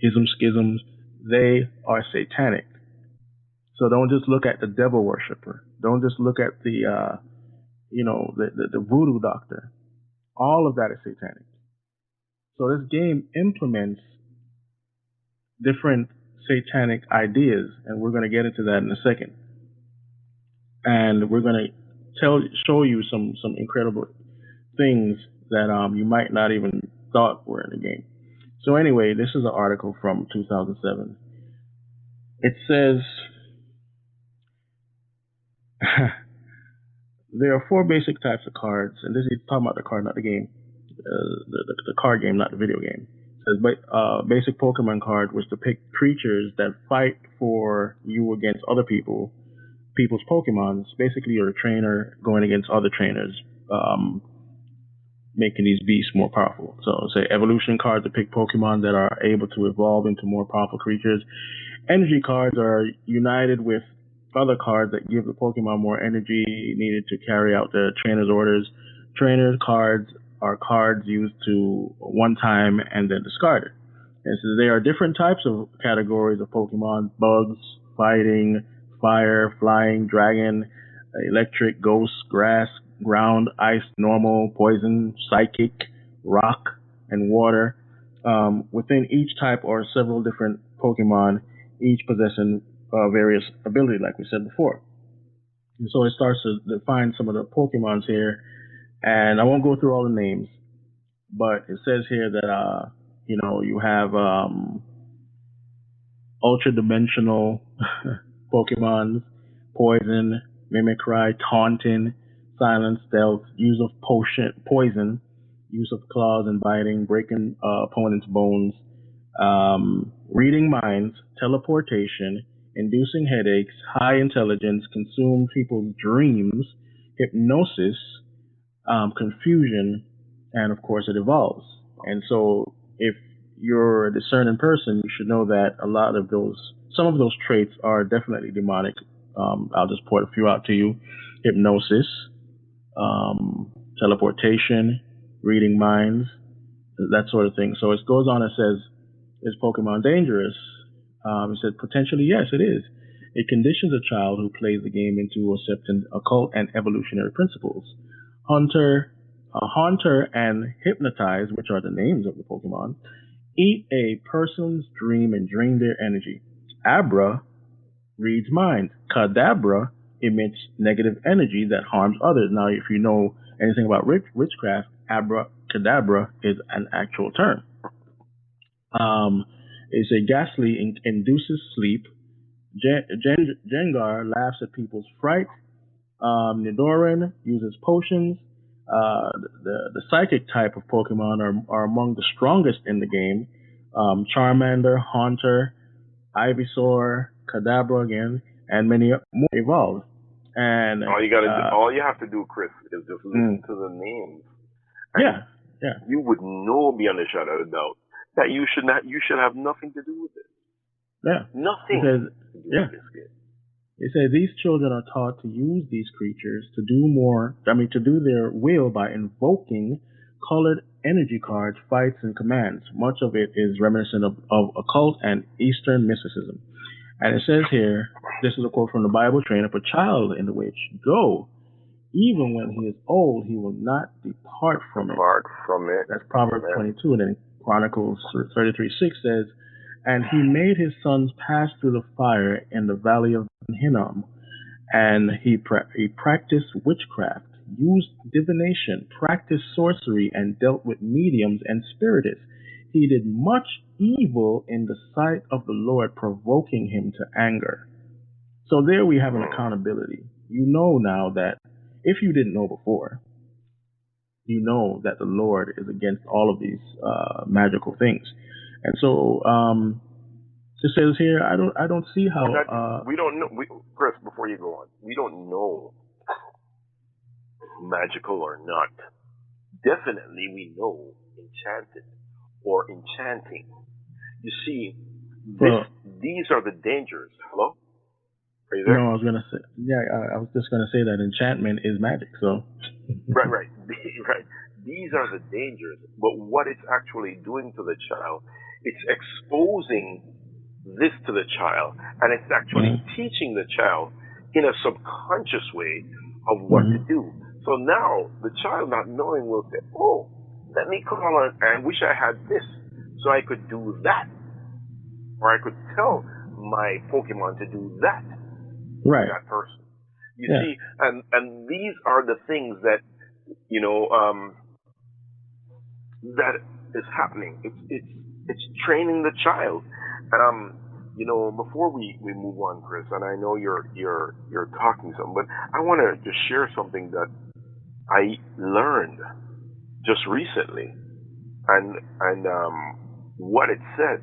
schisms, they are satanic. So don't just look at the devil worshiper. Don't just look at the voodoo doctor. All of that is satanic. So this game implements different satanic ideas, and we're going to get into that in a second. And we're going to show you some incredible things that you might not even thought were in the game. So anyway, this is an article from 2007. It says there are 4 basic types of cards, and this is talking about the card, not the game, the card game, not the video game. It says basic Pokemon card was to pick creatures that fight for you against other people's Pokemons. Basically, you're a trainer going against other trainers, making these beasts more powerful. So, say evolution cards to pick Pokemon that are able to evolve into more powerful creatures. Energy cards are united with other cards that give the Pokemon more energy needed to carry out the trainer's orders. Trainer cards are cards used to one time and then discarded. And so there are different types of categories of Pokemon: bugs, fighting, fire, flying, dragon, electric, ghost, grass, ground, ice, normal, poison, psychic, rock, and water. Within each type are several different Pokemon, each possessing various ability, like we said before. And so it starts to define some of the Pokemons here, and I won't go through all the names, but it says here that you have ultra-dimensional Pokemon, poison, mimicry, taunting, silence, stealth, use of poison, use of claws and biting, breaking opponent's bones, reading minds, teleportation, inducing headaches, high intelligence, consume people's dreams, hypnosis, confusion, and of course it evolves. And so if you're a discerning person, you should know that some of those traits are definitely demonic. I'll just point a few out to you: hypnosis, teleportation, reading minds, that sort of thing. So it goes on and says, is Pokemon dangerous? It said, potentially, yes, it is. It conditions a child who plays the game into accepting occult and evolutionary principles. Haunter and Hypnotize, which are the names of the Pokemon, eat a person's dream and drain their energy. Abra reads minds. Kadabra emits negative energy that harms others. Now, if you know anything about witchcraft, abracadabra is an actual term. It's a ghastly induces sleep. Gengar laughs at people's fright. Nidoran uses potions. The psychic type of Pokemon are among the strongest in the game. Charmander, Haunter, Ivysaur, Kadabra again, and many more evolved. And all you have to do, Chris, is just listen to the names. Yeah. You would know beyond a shadow of a doubt that you should have nothing to do with it. Yeah. Nothing. It says these children are taught to use these creatures to do their will by invoking colored energy cards, fights, and commands. Much of it is reminiscent of occult and Eastern mysticism. And it says here, this is a quote from the Bible: train up a child in the witch, go. Even when he is old, he will not depart from it. That's Proverbs 22. And then Chronicles 33:6 says, and he made his sons pass through the fire in the valley of Hinnom. And he practiced witchcraft, used divination, practiced sorcery, and dealt with mediums and spiritists. He did much evil in the sight of the Lord, provoking him to anger. So there we have an accountability. You know now that, if you didn't know before, you know that the Lord is against all of these magical things. And so it says here, I don't see how we don't know, Chris, before you go on, we don't know magical or not. Definitely we know enchanted or enchanting. You see, these are the dangers. Hello? Are you there? No, I was gonna say, I was just gonna say that enchantment is magic. So right. Right. These are the dangers. But what it's actually doing to the child, it's exposing this to the child, and it's actually teaching the child in a subconscious way of what to do. So now the child, not knowing, will say, "Oh, let me call on, I wish I had this, so I could do that, or I could tell my Pokemon to do that." Right. That person. You see, and these are the things that that is happening. It's training the child. Before we move on, Chris, and I know you're talking something, but I want to just share something that I learned just recently, and what it said,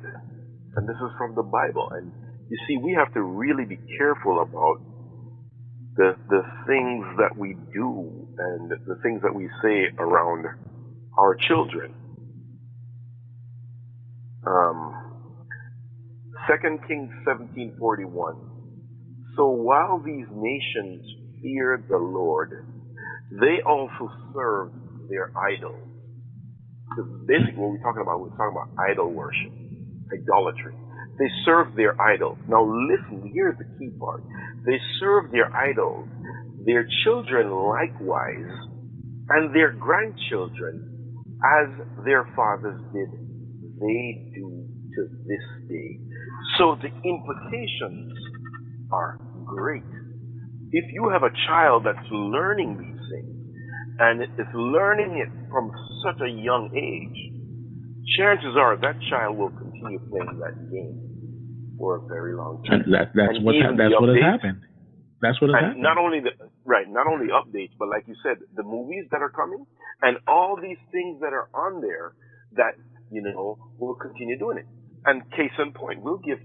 and this is from the Bible. And you see, we have to really be careful about the things that we do and the things that we say around our children. 2 Kings 17:41. So while these nations feared the Lord, they also served their idols. Because basically what we're talking about idol worship, idolatry. They served their idols. Now listen, here's the key part. They served their idols, their children likewise, and their grandchildren, as their fathers did, they do to this day. So the implications are great. If you have a child that's learning these things, and is learning it from such a young age, chances are that child will continue playing that game for a very long time. And that's what has happened. That's what has happened. Not only updates, but like you said, the movies that are coming and all these things that are on there that will continue doing it. And case in point, we'll give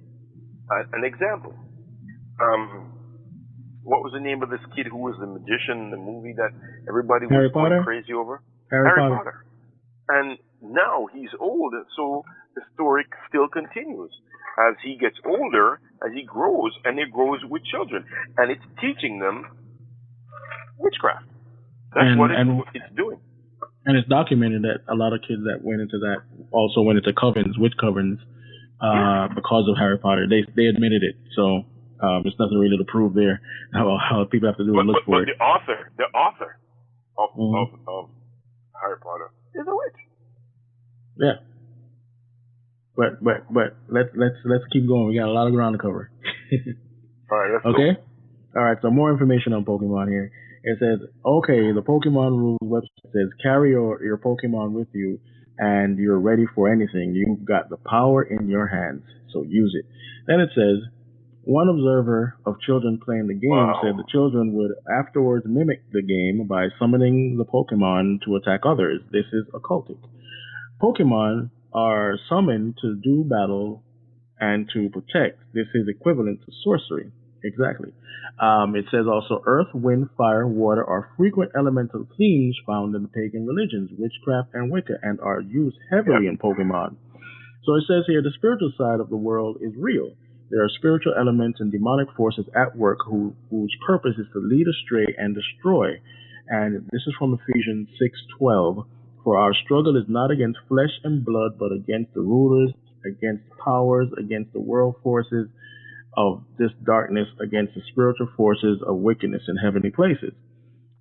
an example. What was the name of this kid who was the magician in the movie that everybody was going crazy over? Harry Potter. And now he's old, so the story still continues. As he gets older, as he grows, and it grows with children. And it's teaching them witchcraft. That's what it's doing. And it's documented that a lot of kids that went into that also went into witch covens, because of Harry Potter. They admitted it. So there's nothing really to prove there. How people have to do is look for it. The author of Harry Potter is a witch. Yeah. But let's keep going. We got a lot of ground to cover. All right, let's go. All right, so more information on Pokemon here. It says, the Pokemon Rules website says, carry your Pokemon with you and you're ready for anything. You've got the power in your hands, so use it. Then it says, one observer of children playing the game said the children would afterwards mimic the game by summoning the Pokemon to attack others. This is occultic. Pokemon are summoned to do battle and to protect. This is equivalent to sorcery. Exactly. It says also earth, wind, fire, water are frequent elemental themes found in the pagan religions, witchcraft and Wicca, and are used heavily in Pokemon. So it says here the spiritual side of the world is real. There are spiritual elements and demonic forces at work whose purpose is to lead astray and destroy. And this is from Ephesians 6:12. For our struggle is not against flesh and blood, but against the rulers, against powers, against the world forces of this darkness, against the spiritual forces of wickedness in heavenly places.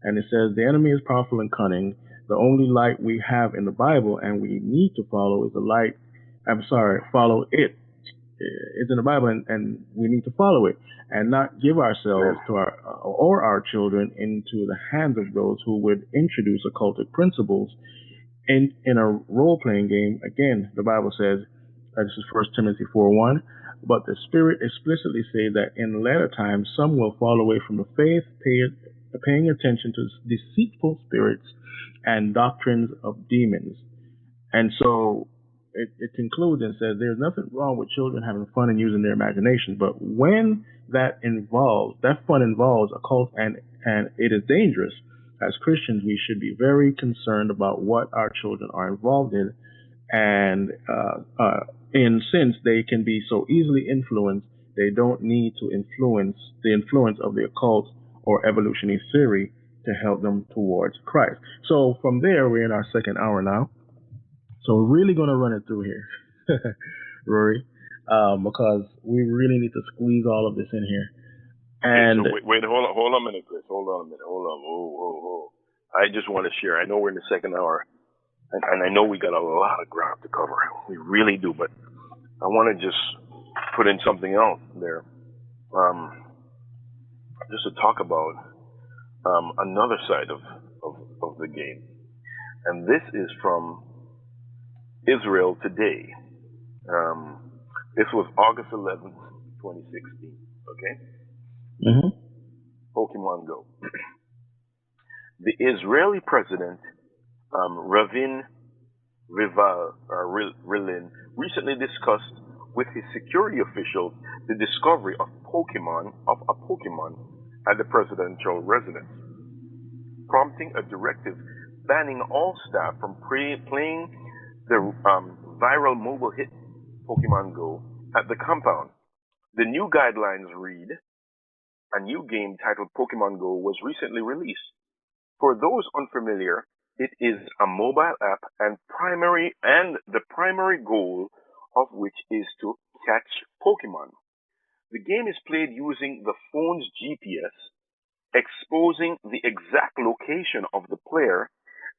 And it says the enemy is powerful and cunning. The only light we have in the Bible and we need to follow is the light. Follow it. It's in the Bible and we need to follow it and not give ourselves to our children into the hands of those who would introduce occultic principles in a role-playing game. Again, the Bible says, this is 1 Timothy 4:1, but the Spirit explicitly say that in latter times some will fall away from the faith, paying attention to deceitful spirits and doctrines of demons. And so it concludes and says there's nothing wrong with children having fun and using their imagination, but when that fun involves occult and it is dangerous, as Christians we should be very concerned about what our children are involved in, and since they can be so easily influenced, they don't need to influence the influence of the occult or evolutionary theory to help them towards Christ. So from there, we're in our second hour now. So we're really going to run it through here, Rory, because we really need to squeeze all of this in here. And so wait, hold on a minute, Chris. Hold on a minute. Hold on. Whoa. I just want to share. I know we're in the second hour, and I know we got a lot of ground to cover. We really do, but I want to just put in something else there, just to talk about another side of the game, and this is from Israel Today. This was August 11th, 2016. Okay? Mm-hmm. Pokemon Go. The Israeli president, Ravin Rivlin, recently discussed with his security officials the discovery of a Pokemon at the presidential residence, prompting a directive banning all staff from playing the viral mobile hit Pokemon Go at the compound. The new guidelines read, a new game titled Pokemon Go was recently released. For those unfamiliar, it is a mobile app and the primary goal of which is to catch Pokemon. The game is played using the phone's GPS, exposing the exact location of the player,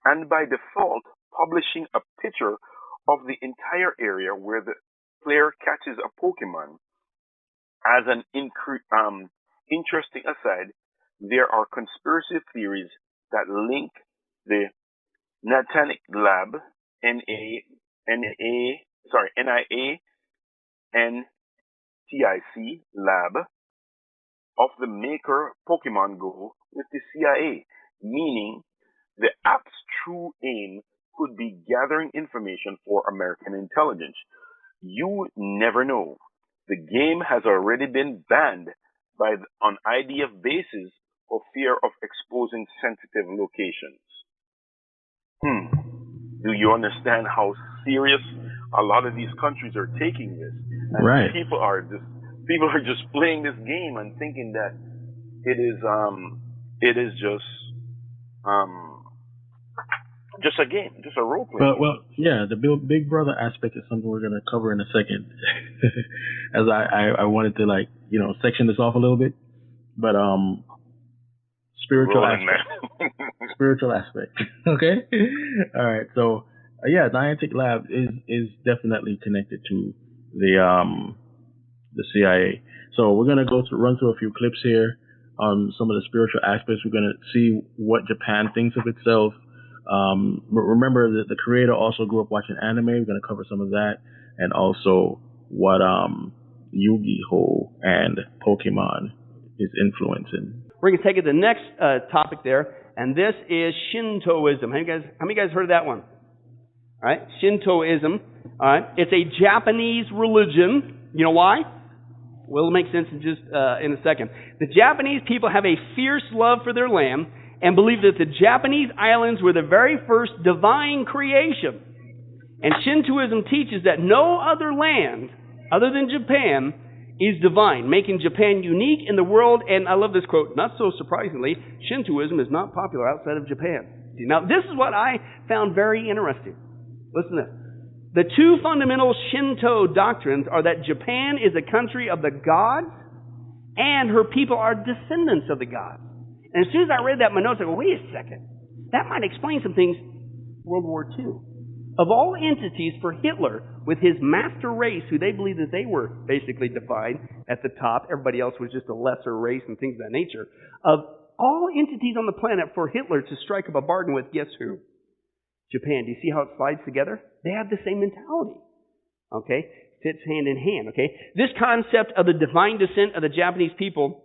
and by default publishing a picture of the entire area where the player catches a Pokemon. As an interesting aside, there are conspiracy theories that link the Natanic Lab, NIANTIC Lab of the maker Pokemon Go with the CIA, meaning the app's true aim could be gathering information for American intelligence. You never know. The game has already been banned on IDF bases for fear of exposing sensitive locations. Do you understand how serious a lot of these countries are taking this? And right. People are just playing this game and thinking that it is just a game, just a role play. Well, yeah, the Big Brother aspect is something we're going to cover in a second, as I wanted to section this off a little bit, but spiritual aspect. Okay, all right. So Niantic Lab is definitely connected to the CIA. So we're going to run through a few clips here on some of the spiritual aspects. We're going to see what Japan thinks of itself. Remember that the creator also grew up watching anime. We're going to cover some of that, and also what Yu-Gi-Oh and Pokemon is influencing. We're going to take it to the next topic there, and this is Shintoism. How many guys heard of that one? All right, Shintoism. All right, it's a Japanese religion. You know why? Well, it'll make sense in a second. The Japanese people have a fierce love for their land and believe that the Japanese islands were the very first divine creation. And Shintoism teaches that no other land other than Japan is divine, making Japan unique in the world. And I love this quote, not so surprisingly, Shintoism is not popular outside of Japan. Now, this is what I found very interesting. Listen to this. The two fundamental Shinto doctrines are that Japan is a country of the gods and her people are descendants of the gods. And as soon as I read that in my notes, I go, wait a second. That might explain some things. World War II. Of all entities for Hitler, with his master race, who they believed that they were basically defined at the top, everybody else was just a lesser race and things of that nature. Of all entities on the planet for Hitler to strike up a bargain with, guess who? Japan. Do you see how it slides together? They have the same mentality. Okay? Fits hand in hand. Okay? This concept of the divine descent of the Japanese people,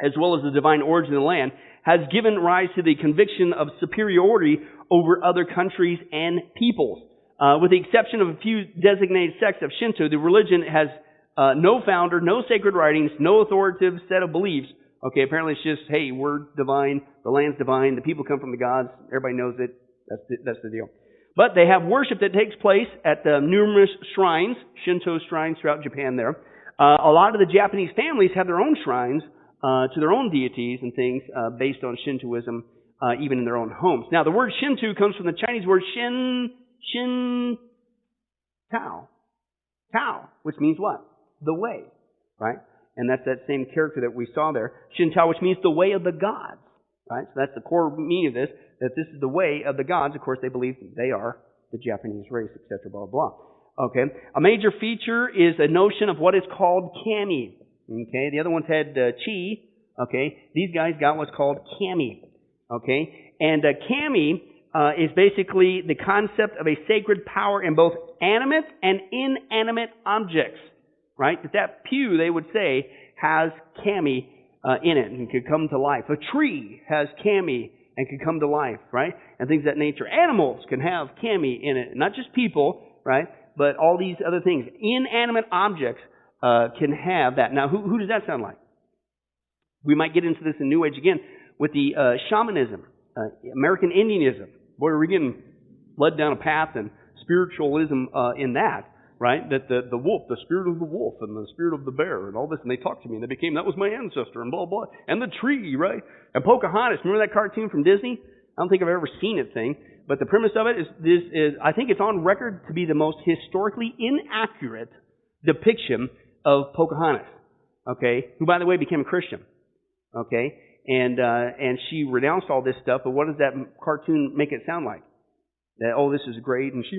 as well as the divine origin of the land, has given rise to the conviction of superiority over other countries and peoples. With the exception of a few designated sects of Shinto, the religion has no founder, no sacred writings, no authoritative set of beliefs. Okay, apparently it's just, hey, we're divine, the land's divine, the people come from the gods, everybody knows it, that's the deal. But they have worship that takes place at numerous shrines, Shinto shrines throughout Japan there. A lot of the Japanese families have their own shrines to their own deities and things based on Shintoism, even in their own homes. Now, the word Shinto comes from the Chinese word Shin Tao. Tao, which means what? The way, right? And that's that same character that we saw there. Shin Tao, which means the way of the gods, right? So that's the core meaning of this, that this is the way of the gods. Of course, they believe they are the Japanese race, etc., blah, blah. Okay. A major feature is a notion of what is called kami. Okay. The other ones had chi. Okay. These guys got what's called kami. Okay. And kami is basically the concept of a sacred power in both animate and inanimate objects, right? That pew, they would say, has kami in it and could come to life. A tree has kami and can come to life, right? And things of that nature. Animals can have kami in it, not just people, right? But all these other things. Inanimate objects can have that. Now, who does that sound like? We might get into this in New Age again with the shamanism, American Indianism. Boy, are we getting led down a path and spiritualism in that, right? That the wolf, the spirit of the wolf and the spirit of the bear and all this, and they talked to me and they became, that was my ancestor and blah, blah, and the tree, right? And Pocahontas, remember that cartoon from Disney? I don't think I've ever seen it thing, but the premise of it is I think it's on record to be the most historically inaccurate depiction of Pocahontas, okay? Who, by the way, became a Christian, okay? And she renounced all this stuff, but what does that cartoon make it sound like? That, oh, this is great, and she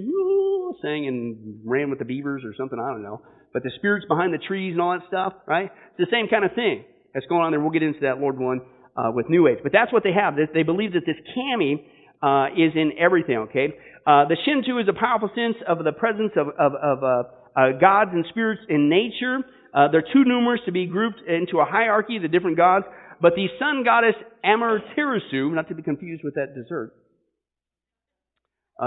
sang and ran with the beavers or something, I don't know. But the spirits behind the trees and all that stuff, right? It's the same kind of thing that's going on there. We'll get into that, Lord willing, with New Age. But that's what they have. They believe that this kami is in everything, okay? The Shinto is a powerful sense of the presence of gods and spirits in nature. They're too numerous to be grouped into a hierarchy of the different gods. But the sun goddess Amaterasu, not to be confused with that dessert,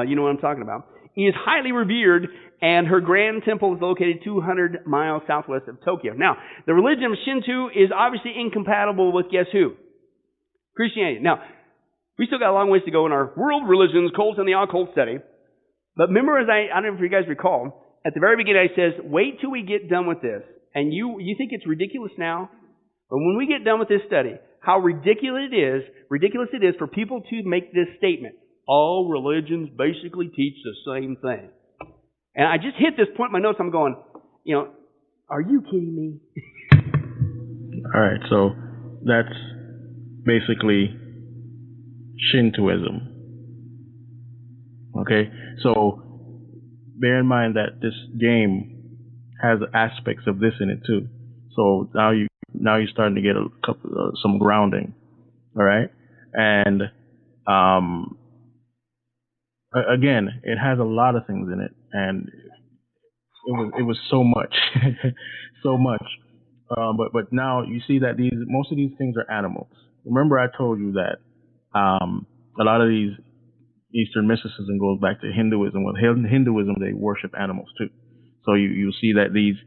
you know what I'm talking about, is highly revered, and her grand temple is located 200 miles southwest of Tokyo. Now, the religion of Shinto is obviously incompatible with guess who? Christianity. Now, we still got a long ways to go in our world religions, cults, and the occult study. But remember, I don't know if you guys recall, at the very beginning I says, wait till we get done with this. And you think it's ridiculous now? But when we get done with this study, how ridiculous it is for people to make this statement. All religions basically teach the same thing. And I just hit this point in my notes. I'm going, are you kidding me? All right, so that's basically Shintoism. Okay, so bear in mind that this game has aspects of this in it too. So now you're starting to get some grounding. All right, and again, it has a lot of things in it, and it was so much, so much. But now you see that most of these things are animals. Remember, I told you that a lot of these Eastern mysticism goes back to Hinduism. With Hinduism, they worship animals too. So you see that these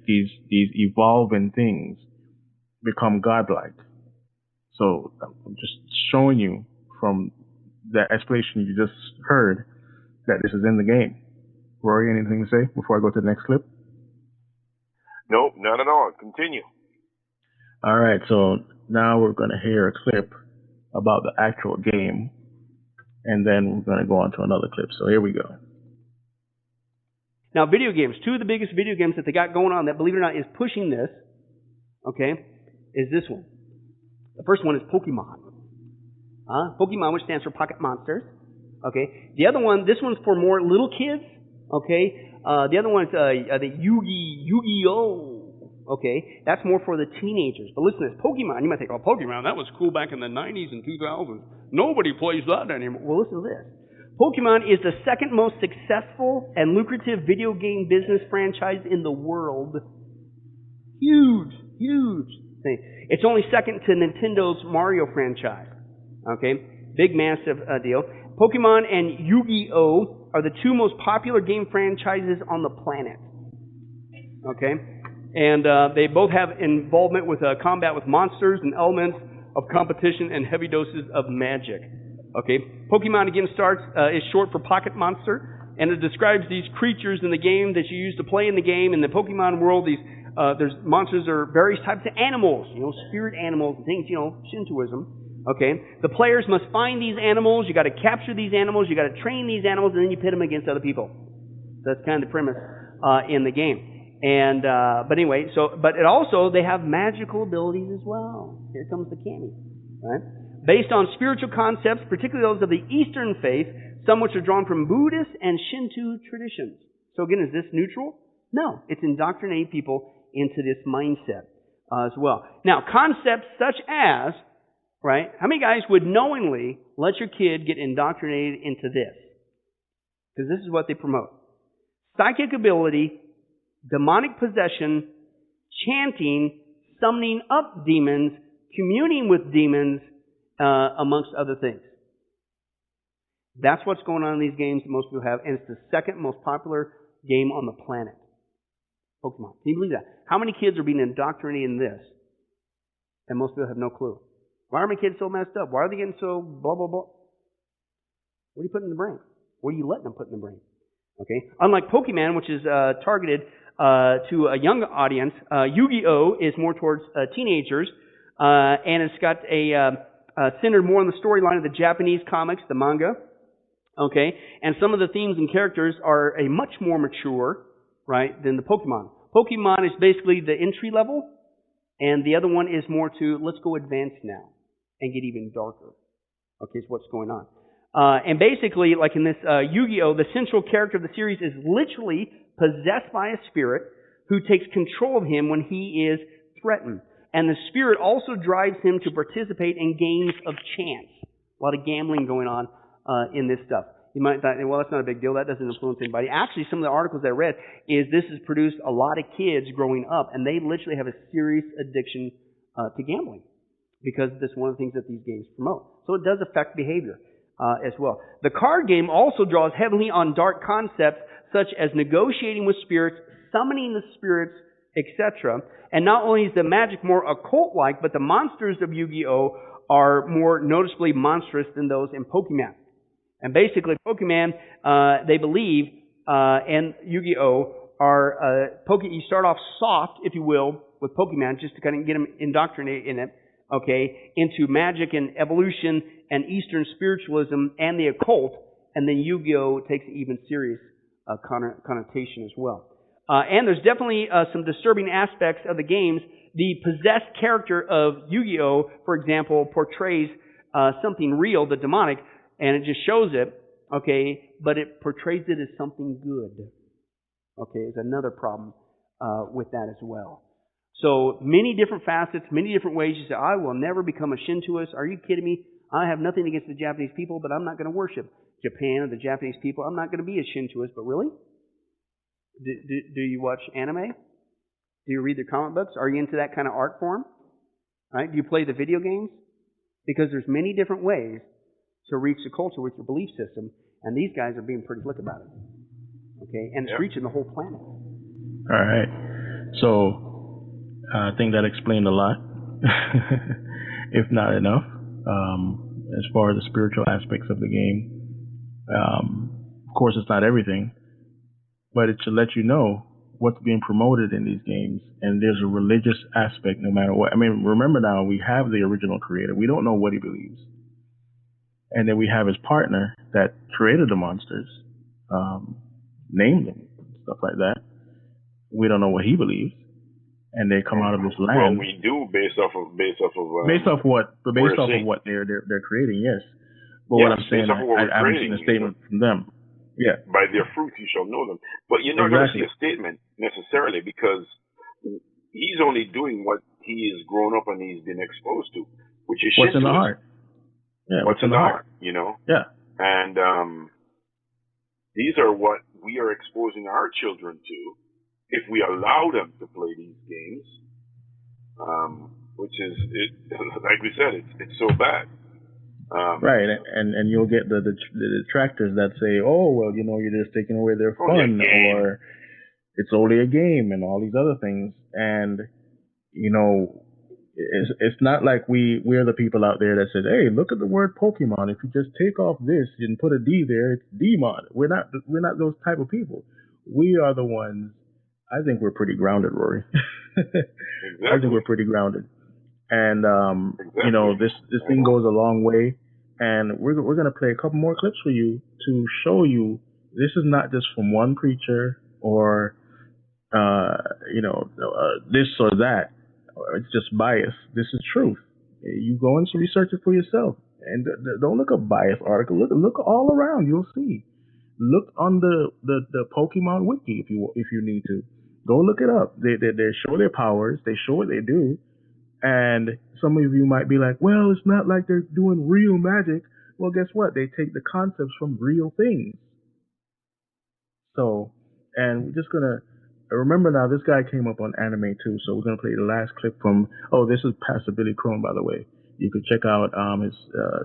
evolving things become godlike. So I'm just showing you from that explanation you just heard that this is in the game. Rory, anything to say before I go to the next clip? Nope, not at all. Continue. All right, so now we're going to hear a clip about the actual game, and then we're going to go on to another clip. So here we go. Now, video games. Two of the biggest video games that they got going on that, believe it or not, is pushing this, okay, is this one. The first one is Pokemon. Pokemon, which stands for Pocket Monsters. Okay. The other one, this one's for more little kids. Okay. The other one is the Yu-Gi-Oh. Okay. That's more for the teenagers. But listen to this. Pokemon, you might think, oh, Pokemon, that was cool back in the 90s and 2000s. Nobody plays that anymore. Well, listen to this. Pokemon is the second most successful and lucrative video game business franchise in the world. Huge thing. It's only second to Nintendo's Mario franchise. Okay. Big, massive deal. Pokemon and Yu-Gi-Oh! Are the two most popular game franchises on the planet. Okay? And they both have involvement with combat with monsters and elements of competition and heavy doses of magic. Okay? Pokemon, again, is short for Pocket Monster, and it describes these creatures in the game that you use to play in the game. In the Pokemon world, there's monsters are various types of animals, spirit animals and things, Shintoism. Okay, the players must find these animals. You got to capture these animals. You got to train these animals, and then you pit them against other people. That's kind of the premise in the game. And but anyway, but it also they have magical abilities as well. Here comes the kami, right? Based on spiritual concepts, particularly those of the Eastern faith, some which are drawn from Buddhist and Shinto traditions. So again, is this neutral? No, it's indoctrinating people into this mindset as well. Now, concepts such as, right? How many guys would knowingly let your kid get indoctrinated into this? Because this is what they promote. psychic ability, demonic possession, chanting, summoning up demons, communing with demons, amongst other things. That's what's going on in these games that most people have, and it's the second most popular game on the planet. Pokemon. Can you believe that? How many kids are being indoctrinated in this? And most people have no clue. Why are my kids so messed up? Why are they getting so blah, blah, blah? What are you putting in the brain? What are you letting them put in the brain? Okay? Unlike Pokemon, which is targeted to a young audience, Yu-Gi-Oh! Is more towards teenagers, and it's got centered more on the storyline of the Japanese comics, the manga. Okay? And some of the themes and characters are a much more mature, right, than the Pokemon. Pokemon is basically the entry level, and the other one is more to, let's go advance now and get even darker. Okay, is what's going on. And basically, like in this Yu-Gi-Oh!, the central character of the series is literally possessed by a spirit who takes control of him when he is threatened. And the spirit also drives him to participate in games of chance. A lot of gambling going on in this stuff. You might think, well, that's not a big deal. That doesn't influence anybody. Actually, some of the articles I read is this has produced a lot of kids growing up, and they literally have a serious addiction to gambling because that's one of the things that these games promote. So it does affect behavior as well. The card game also draws heavily on dark concepts such as negotiating with spirits, summoning the spirits, etc. And not only is the magic more occult-like, but the monsters of Yu-Gi-Oh! Are more noticeably monstrous than those in Pokemon. And basically, Pokemon, they believe, and Yu-Gi-Oh! Are, you start off soft, if you will, with Pokemon, just to kind of get them indoctrinated in it, okay, into magic and evolution and Eastern spiritualism and the occult, and then Yu-Gi-Oh! Takes an even serious connotation as well. And there's definitely some disturbing aspects of the games. The possessed character of Yu-Gi-Oh!, for example, portrays something real, the demonic, and it just shows it, okay, but it portrays it as something good. Okay, is another problem with that as well. So many different facets, many different ways. You say, I will never become a Shintoist. Are you kidding me? I have nothing against the Japanese people, but I'm not going to worship Japan or the Japanese people. I'm not going to be a Shintoist. But really? Do you watch anime? Do you read the comic books? Are you into that kind of art form? Right? Do you play the video games? Because there's many different ways to reach the culture with your belief system, and these guys are being pretty slick about it. Okay? And it's reaching the whole planet. All right. So I think that explained a lot, if not enough, as far as the spiritual aspects of the game. Of course, it's not everything, but it should let you know what's being promoted in these games, and there's a religious aspect no matter what. I mean, remember now, we have the original creator. We don't know what he believes. And then we have his partner that created the monsters, named them, stuff like that. We don't know what he believes. And they come out of this land. Well, we do based off of what they're creating, yes. But what I'm saying, I haven't seen a statement from them. Yeah. By their fruits you shall know them. But you're not going to see a statement necessarily, because he's only doing what he has grown up and he's been exposed to, which is what's in the heart. Yeah, what's in the heart, you know? Yeah. And these are what we are exposing our children to if we allow them to play these games, which is, like we said, it's so bad. Right, and you'll get the detractors that say, oh, well, you know, you're just taking away their fun, or it's only a game, and all these other things. And, you know, it's not like we're the people out there that says, hey, look at the word Pokemon. If you just take off this and put a D there, it's Demon. We're not those type of people. We are the ones. I think we're pretty grounded, Rory. Exactly. I think we're pretty grounded. And, you know, this thing goes a long way. And we're going to play a couple more clips for you to show you this is not just from one preacher or, you know, this or that. It's just bias. This is truth. You go and research it for yourself. And don't look up bias article. Look all around. You'll see. Look on the Pokemon wiki if you need to. Go look it up. They show their powers. They show what they do. And some of you might be like, well, it's not like they're doing real magic. Well, guess what? They take the concepts from real things. So And we're just going to remember now, this guy came up on anime too, so we're going to play the last clip from, this is Pastor Billy Crone, by the way. You can check out his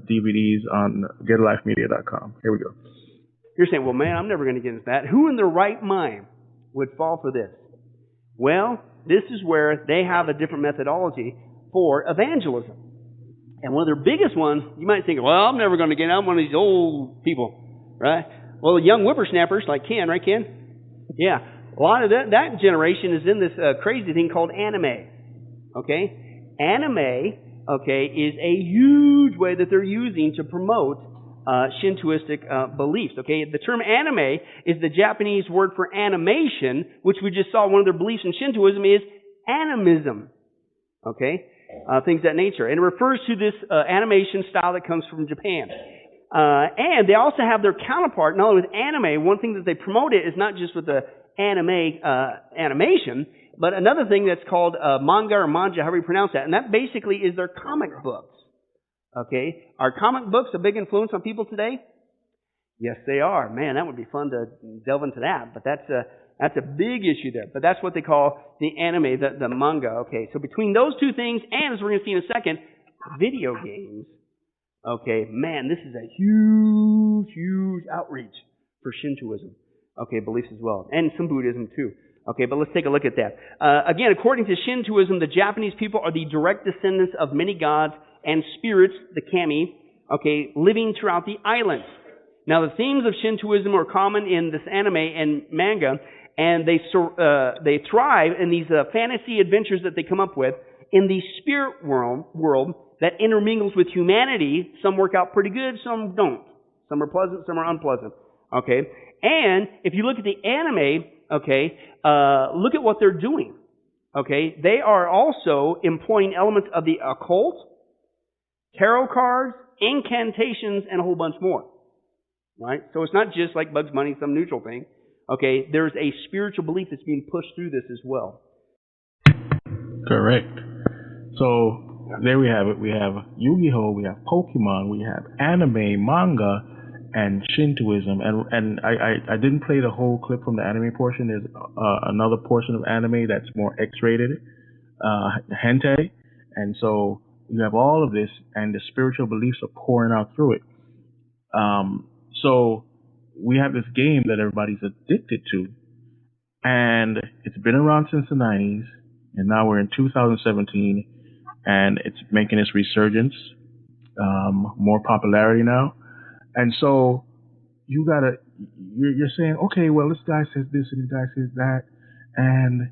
DVDs on GetALifeMedia.com. Here we go. You're saying, well, man, I'm never going to get into that. Who in their right mind would fall for this? Well, this is where they have a different methodology for evangelism. And one of their biggest ones, you might think, well, I'm never going to get out. I'm one of these old people, right? Well, the young whippersnappers like Ken, right, Ken? Yeah. A lot of that generation is in this crazy thing called anime. Okay? Anime, okay, is a huge way that they're using to promote Shintoistic beliefs. Okay? The term anime is the Japanese word for animation, which we just saw one of their beliefs in Shintoism is animism. Okay? Things of that nature. And it refers to this animation style that comes from Japan. And they also have their counterpart, not only with anime, one thing that they promote it is not just with the anime animation, but another thing that's called manga or manja, however you pronounce that, and that basically is their comic books. Okay? Are comic books a big influence on people today? Yes, they are. Man, that would be fun to delve into that, but that's a big issue there. But that's what they call the anime, the manga. Okay, so between those two things, and as we're going to see in a second, video games, okay, man, this is a huge, huge outreach for Shintoism. Okay, beliefs as well. And some Buddhism too. Okay, but let's take a look at that. Again, according to Shintoism, the Japanese people are the direct descendants of many gods and spirits, the kami, okay, living throughout the islands. Now, the themes of Shintoism are common in this anime and manga, and they thrive in these fantasy adventures that they come up with in the spirit world that intermingles with humanity. Some work out pretty good, some don't. Some are pleasant, some are unpleasant. Okay? And if you look at the anime, okay, look at what they're doing. Okay? They are also employing elements of the occult, tarot cards, incantations, and a whole bunch more. Right? So it's not just like Bugs Bunny, some neutral thing. Okay? There's a spiritual belief that's being pushed through this as well. Correct. So there we have it. We have Yu-Gi-Oh!, we have Pokemon, we have anime, manga, and Shintoism. And I didn't play the whole clip from the anime portion. There's another portion of anime that's more X-rated, hentai. And so you have all of this, and the spiritual beliefs are pouring out through it. So we have this game that everybody's addicted to, and it's been around since the 90s, and now we're in 2017, and it's making its resurgence, more popularity now. And so you're saying, okay, well, this guy says this and this guy says that, and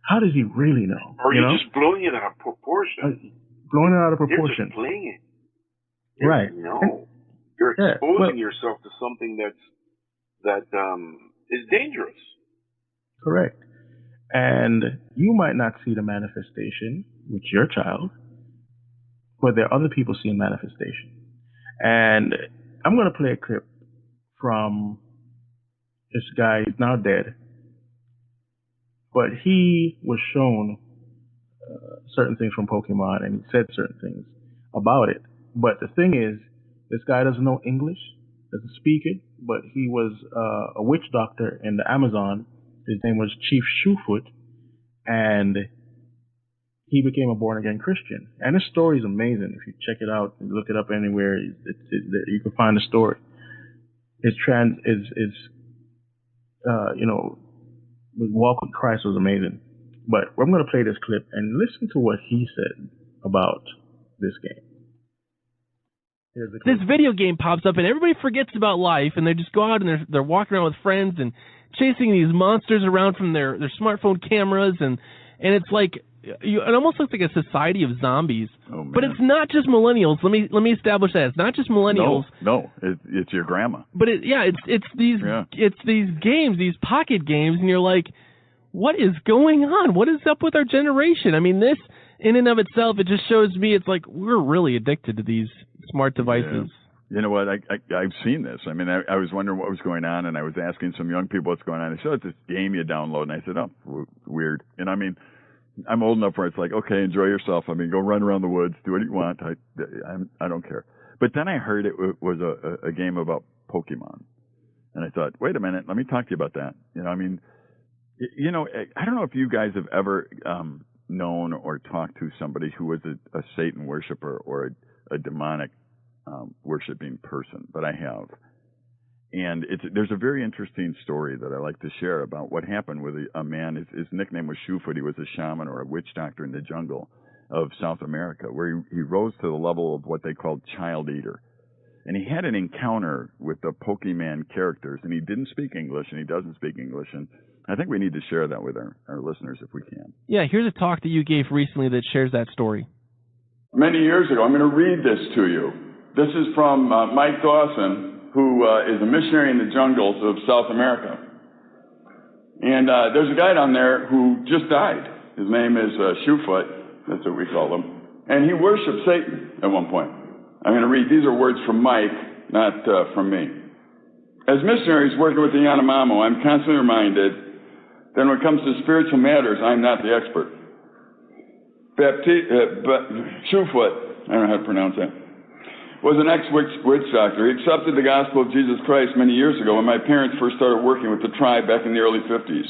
how does he really know? Or you're just blowing it out of proportion. Blowing it out of proportion. You're just playing it. Right. No. You're exposing yourself to something that is dangerous. Correct. And you might not see the manifestation with your child, but there are other people seeing manifestation. And I'm going to play a clip from this guy. He's now dead, but he was shown certain things from Pokemon, and he said certain things about it. But the thing is, this guy doesn't know English, doesn't speak it, but he was a witch doctor in the Amazon. His name was Chief Shoefoot, and he became a born-again Christian. And his story is amazing. If you check it out and look it up anywhere, you can find the story. His walk with Christ was amazing. But I'm going to play this clip and listen to what he said about this game. This video game pops up and everybody forgets about life, and they just go out and they're walking around with friends and chasing these monsters around from their smartphone cameras, and it's like it almost looks like a society of zombies. Oh, man. But it's not just millennials. Let me establish that it's not just millennials. No, it's your grandma. But it's these games, these pocket games, and you're like, what is going on? What is up with our generation? I mean, this in and of itself, it just shows me it's like we're really addicted to these smart devices. Yeah. You know what? I've seen this. I mean, I was wondering what was going on, and I was asking some young people what's going on. They said, it's this game you download, and I said, oh, weird. And I mean, I'm old enough where it's like, okay, enjoy yourself. I mean, go run around the woods, do what you want. I don't care. But then I heard it was a game about Pokemon. And I thought, wait a minute, let me talk to you about that. You know, I mean, you know, I don't know if you guys have ever known or talked to somebody who was a Satan worshiper or a demonic worshiping person, but I have. And there's a very interesting story that I like to share about what happened with a man. His nickname was Shoefoot. He was a shaman or a witch doctor in the jungle of South America, where he rose to the level of what they called child eater. And he had an encounter with the Pokemon characters, and he didn't speak English, and he doesn't speak English. And I think we need to share that with our listeners if we can. Yeah, here's a talk that you gave recently that shares that story. Many years ago, I'm going to read this to you. This is from Mike Dawson, who is a missionary in the jungles of South America. And there's a guy down there who just died. His name is Shoefoot. That's what we call him. And he worshiped Satan at one point. I'm going to read. These are words from Mike, not from me. As missionaries working with the Yanomamo, I'm constantly reminded that when it comes to spiritual matters, I'm not the expert. Shoefoot, I don't know how to pronounce that, was an ex-witch doctor. He accepted the gospel of Jesus Christ many years ago when my parents first started working with the tribe back in the early 50s.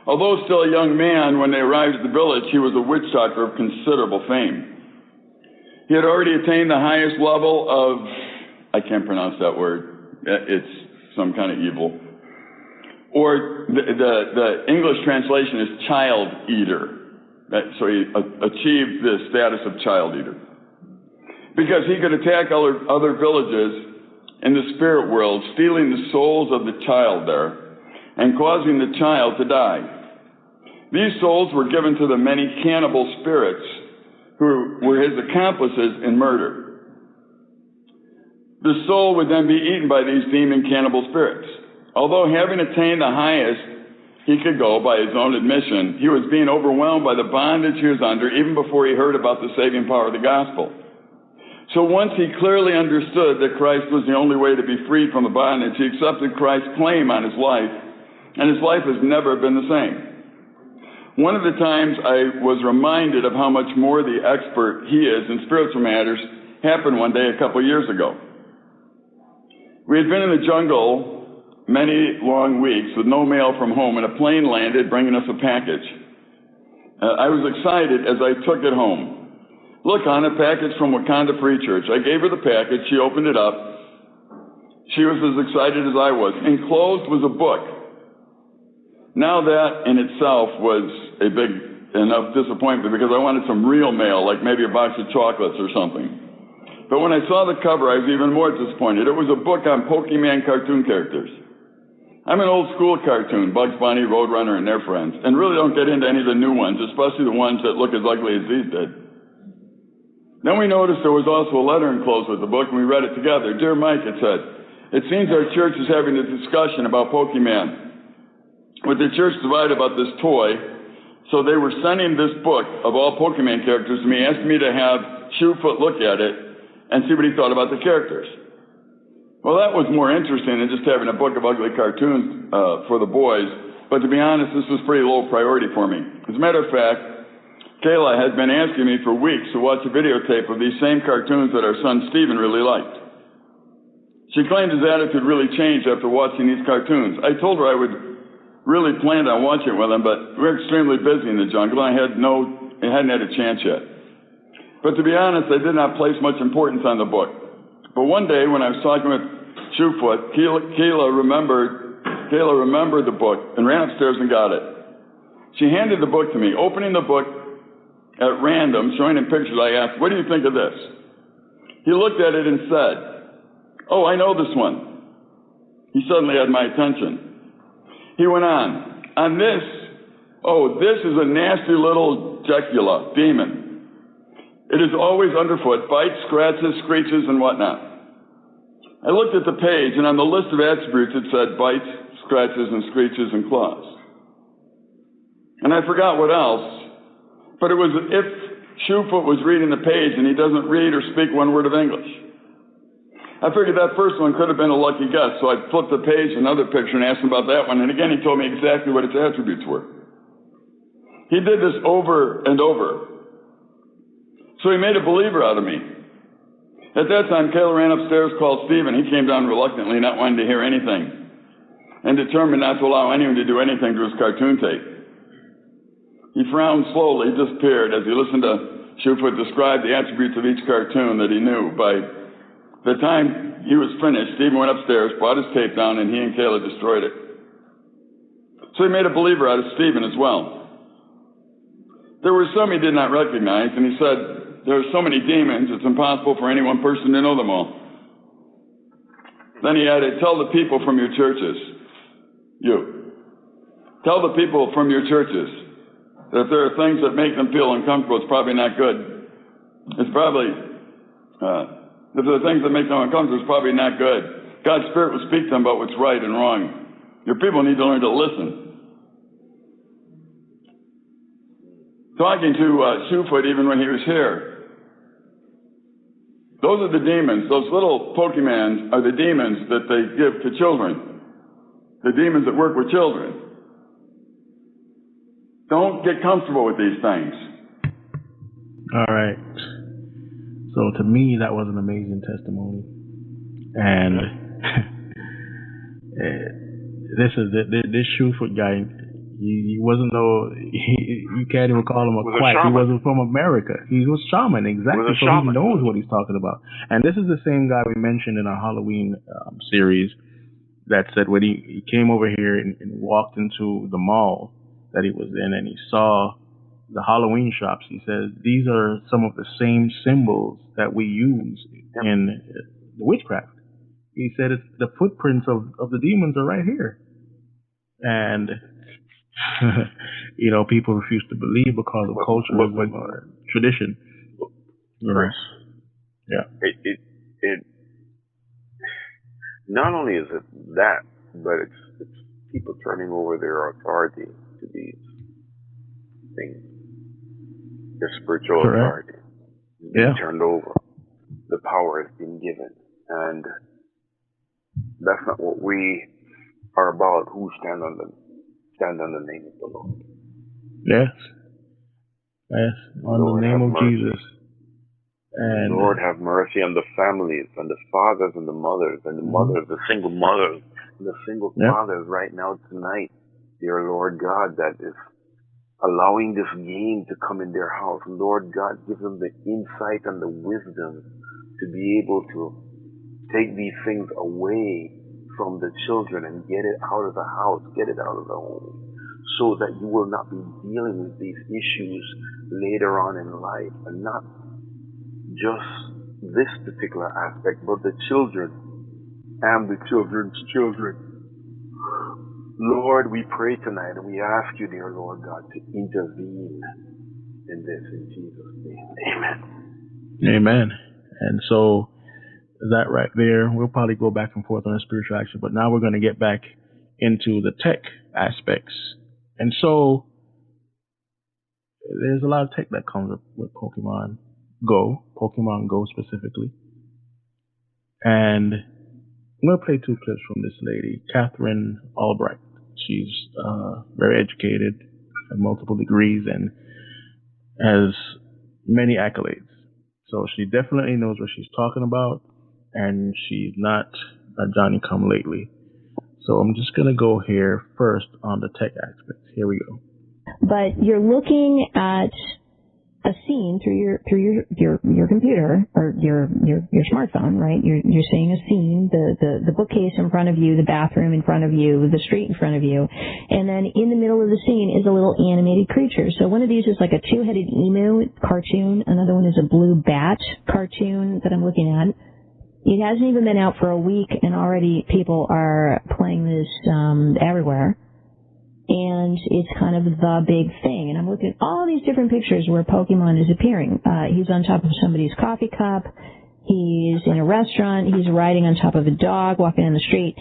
Although still a young man, when they arrived at the village, he was a witch doctor of considerable fame. He had already attained the highest level of, I can't pronounce that word, it's some kind of evil, or the English translation is child eater. So he achieved the status of child eater. Because he could attack other villages in the spirit world, stealing the souls of the child there and causing the child to die. These souls were given to the many cannibal spirits who were his accomplices in murder. The soul would then be eaten by these demon cannibal spirits. Although having attained the highest he could go by his own admission, he was being overwhelmed by the bondage he was under even before he heard about the saving power of the gospel. So once he clearly understood that Christ was the only way to be freed from the bondage, he accepted Christ's claim on his life, and his life has never been the same. One of the times I was reminded of how much more the expert he is in spiritual matters happened one day a couple years ago. We had been in the jungle many long weeks with no mail from home, and a plane landed bringing us a package. I was excited as I took it home. Look, on a package from Wakanda Free Church. I gave her the package. She opened it up. She was as excited as I was. Enclosed was a book. Now that in itself was a big enough disappointment because I wanted some real mail, like maybe a box of chocolates or something. But when I saw the cover, I was even more disappointed. It was a book on Pokemon cartoon characters. I'm an old school cartoon, Bugs Bunny, Roadrunner, and their friends, and really don't get into any of the new ones, especially the ones that look as ugly as these did. Then we noticed there was also a letter enclosed with the book, and we read it together. Dear Mike, it said, it seems our church is having a discussion about Pokemon. With the church divided about this toy, so they were sending this book of all Pokemon characters to me, asking me to have Shoefoot look at it and see what he thought about the characters. Well, that was more interesting than just having a book of ugly cartoons for the boys, but to be honest, this was pretty low priority for me. As a matter of fact, Kayla had been asking me for weeks to watch a videotape of these same cartoons that our son Stephen really liked. She claimed his attitude really changed after watching these cartoons. I told her I would really planned on watching it with him, but we were extremely busy in the jungle, and I hadn't had a chance yet. But to be honest, I did not place much importance on the book. But one day when I was talking with Shoefoot, Kayla remembered the book and ran upstairs and got it. She handed the book to me. Opening the book at random, showing him pictures, I asked, what do you think of this? He looked at it and said, oh, I know this one. He suddenly had my attention. He went on this, oh, this is a nasty little Jecula, demon. It is always underfoot, bites, scratches, screeches, and whatnot. I looked at the page, and on the list of attributes it said bites, scratches, and screeches, and claws. And I forgot what else. But it was as if Shoefoot was reading the page and he doesn't read or speak one word of English. I figured that first one could have been a lucky guess, so I flipped the page, another picture, and asked him about that one. And again, he told me exactly what its attributes were. He did this over and over. So he made a believer out of me. At that time, Kayla ran upstairs, called Stephen. He came down reluctantly, not wanting to hear anything, and determined not to allow anyone to do anything to his cartoon tape. He frowned slowly, disappeared as he listened to Shoefoot describe the attributes of each cartoon that he knew. By the time he was finished, Stephen went upstairs, brought his tape down, and he and Kayla destroyed it. So he made a believer out of Stephen as well. There were some he did not recognize, and he said, there are so many demons, it's impossible for any one person to know them all. Then he added, tell the people from your churches, tell the people from your churches that if there are things that make them feel uncomfortable, it's probably not good. If there are things that make them uncomfortable, it's probably not good. God's Spirit will speak to them about what's right and wrong. Your people need to learn to listen. Talking to Shoefoot even when he was here, those are the demons. Those little Pokemons are the demons that they give to children. The demons that work with children. Don't get comfortable with these things. All right. So to me, that was an amazing testimony. And this Shoefoot guy, he wasn't you can't even call him a quack. He wasn't from America. He was shaman, exactly. So he knows what he's talking about. And this is the same guy we mentioned in our Halloween series that said when he came over here and walked into the mall that he was in and he saw the Halloween shops, he says, these are some of the same symbols that we use in the witchcraft. He said it's the footprints of the demons are right here. And people refuse to believe because of culture or tradition. Right. Yeah. It not only is it that, but it's people turning over their authority to these things. Their spiritual authority. Being turned over. The power has been given. And that's not what we are about, who stand on the name of the Lord. Yes. On Lord, the name of Jesus. And Lord, have mercy on the families, and the fathers and the mothers, and the mothers, the single mothers, and the single fathers right now tonight, dear Lord God, that is allowing this game to come in their house. Lord God, give them the insight and the wisdom to be able to take these things away from the children and get it out of the house, get it out of the home, so that you will not be dealing with these issues later on in life, and not just this particular aspect, but the children and the children's children. Lord, we pray tonight and we ask you, dear Lord God, to intervene in this in Jesus' name. Amen. Amen. And so that right there, we'll probably go back and forth on the spiritual action, but now we're going to get back into the tech aspects. And so there's a lot of tech that comes up with Pokemon Go specifically. And I'm going to play 2 clips from this lady, Catherine Albright. She's very educated, has multiple degrees, and has many accolades. So she definitely knows what she's talking about, and she's not a Johnny-come-lately. So I'm just going to go here first on the tech aspects. Here we go. But you're looking at a scene through your computer or your smartphone, right? You're seeing a scene, the bookcase in front of you, the bathroom in front of you, the street in front of you, and then in the middle of the scene is a little animated creature. So one of these is like a 2-headed emu cartoon. Another one is a blue bat cartoon that I'm looking at. It hasn't even been out for a week, and already people are playing this everywhere. And it's kind of the big thing. And I'm looking at all these different pictures where Pokemon is appearing. He's on top of somebody's coffee cup. He's in a restaurant. He's riding on top of a dog, walking down the street.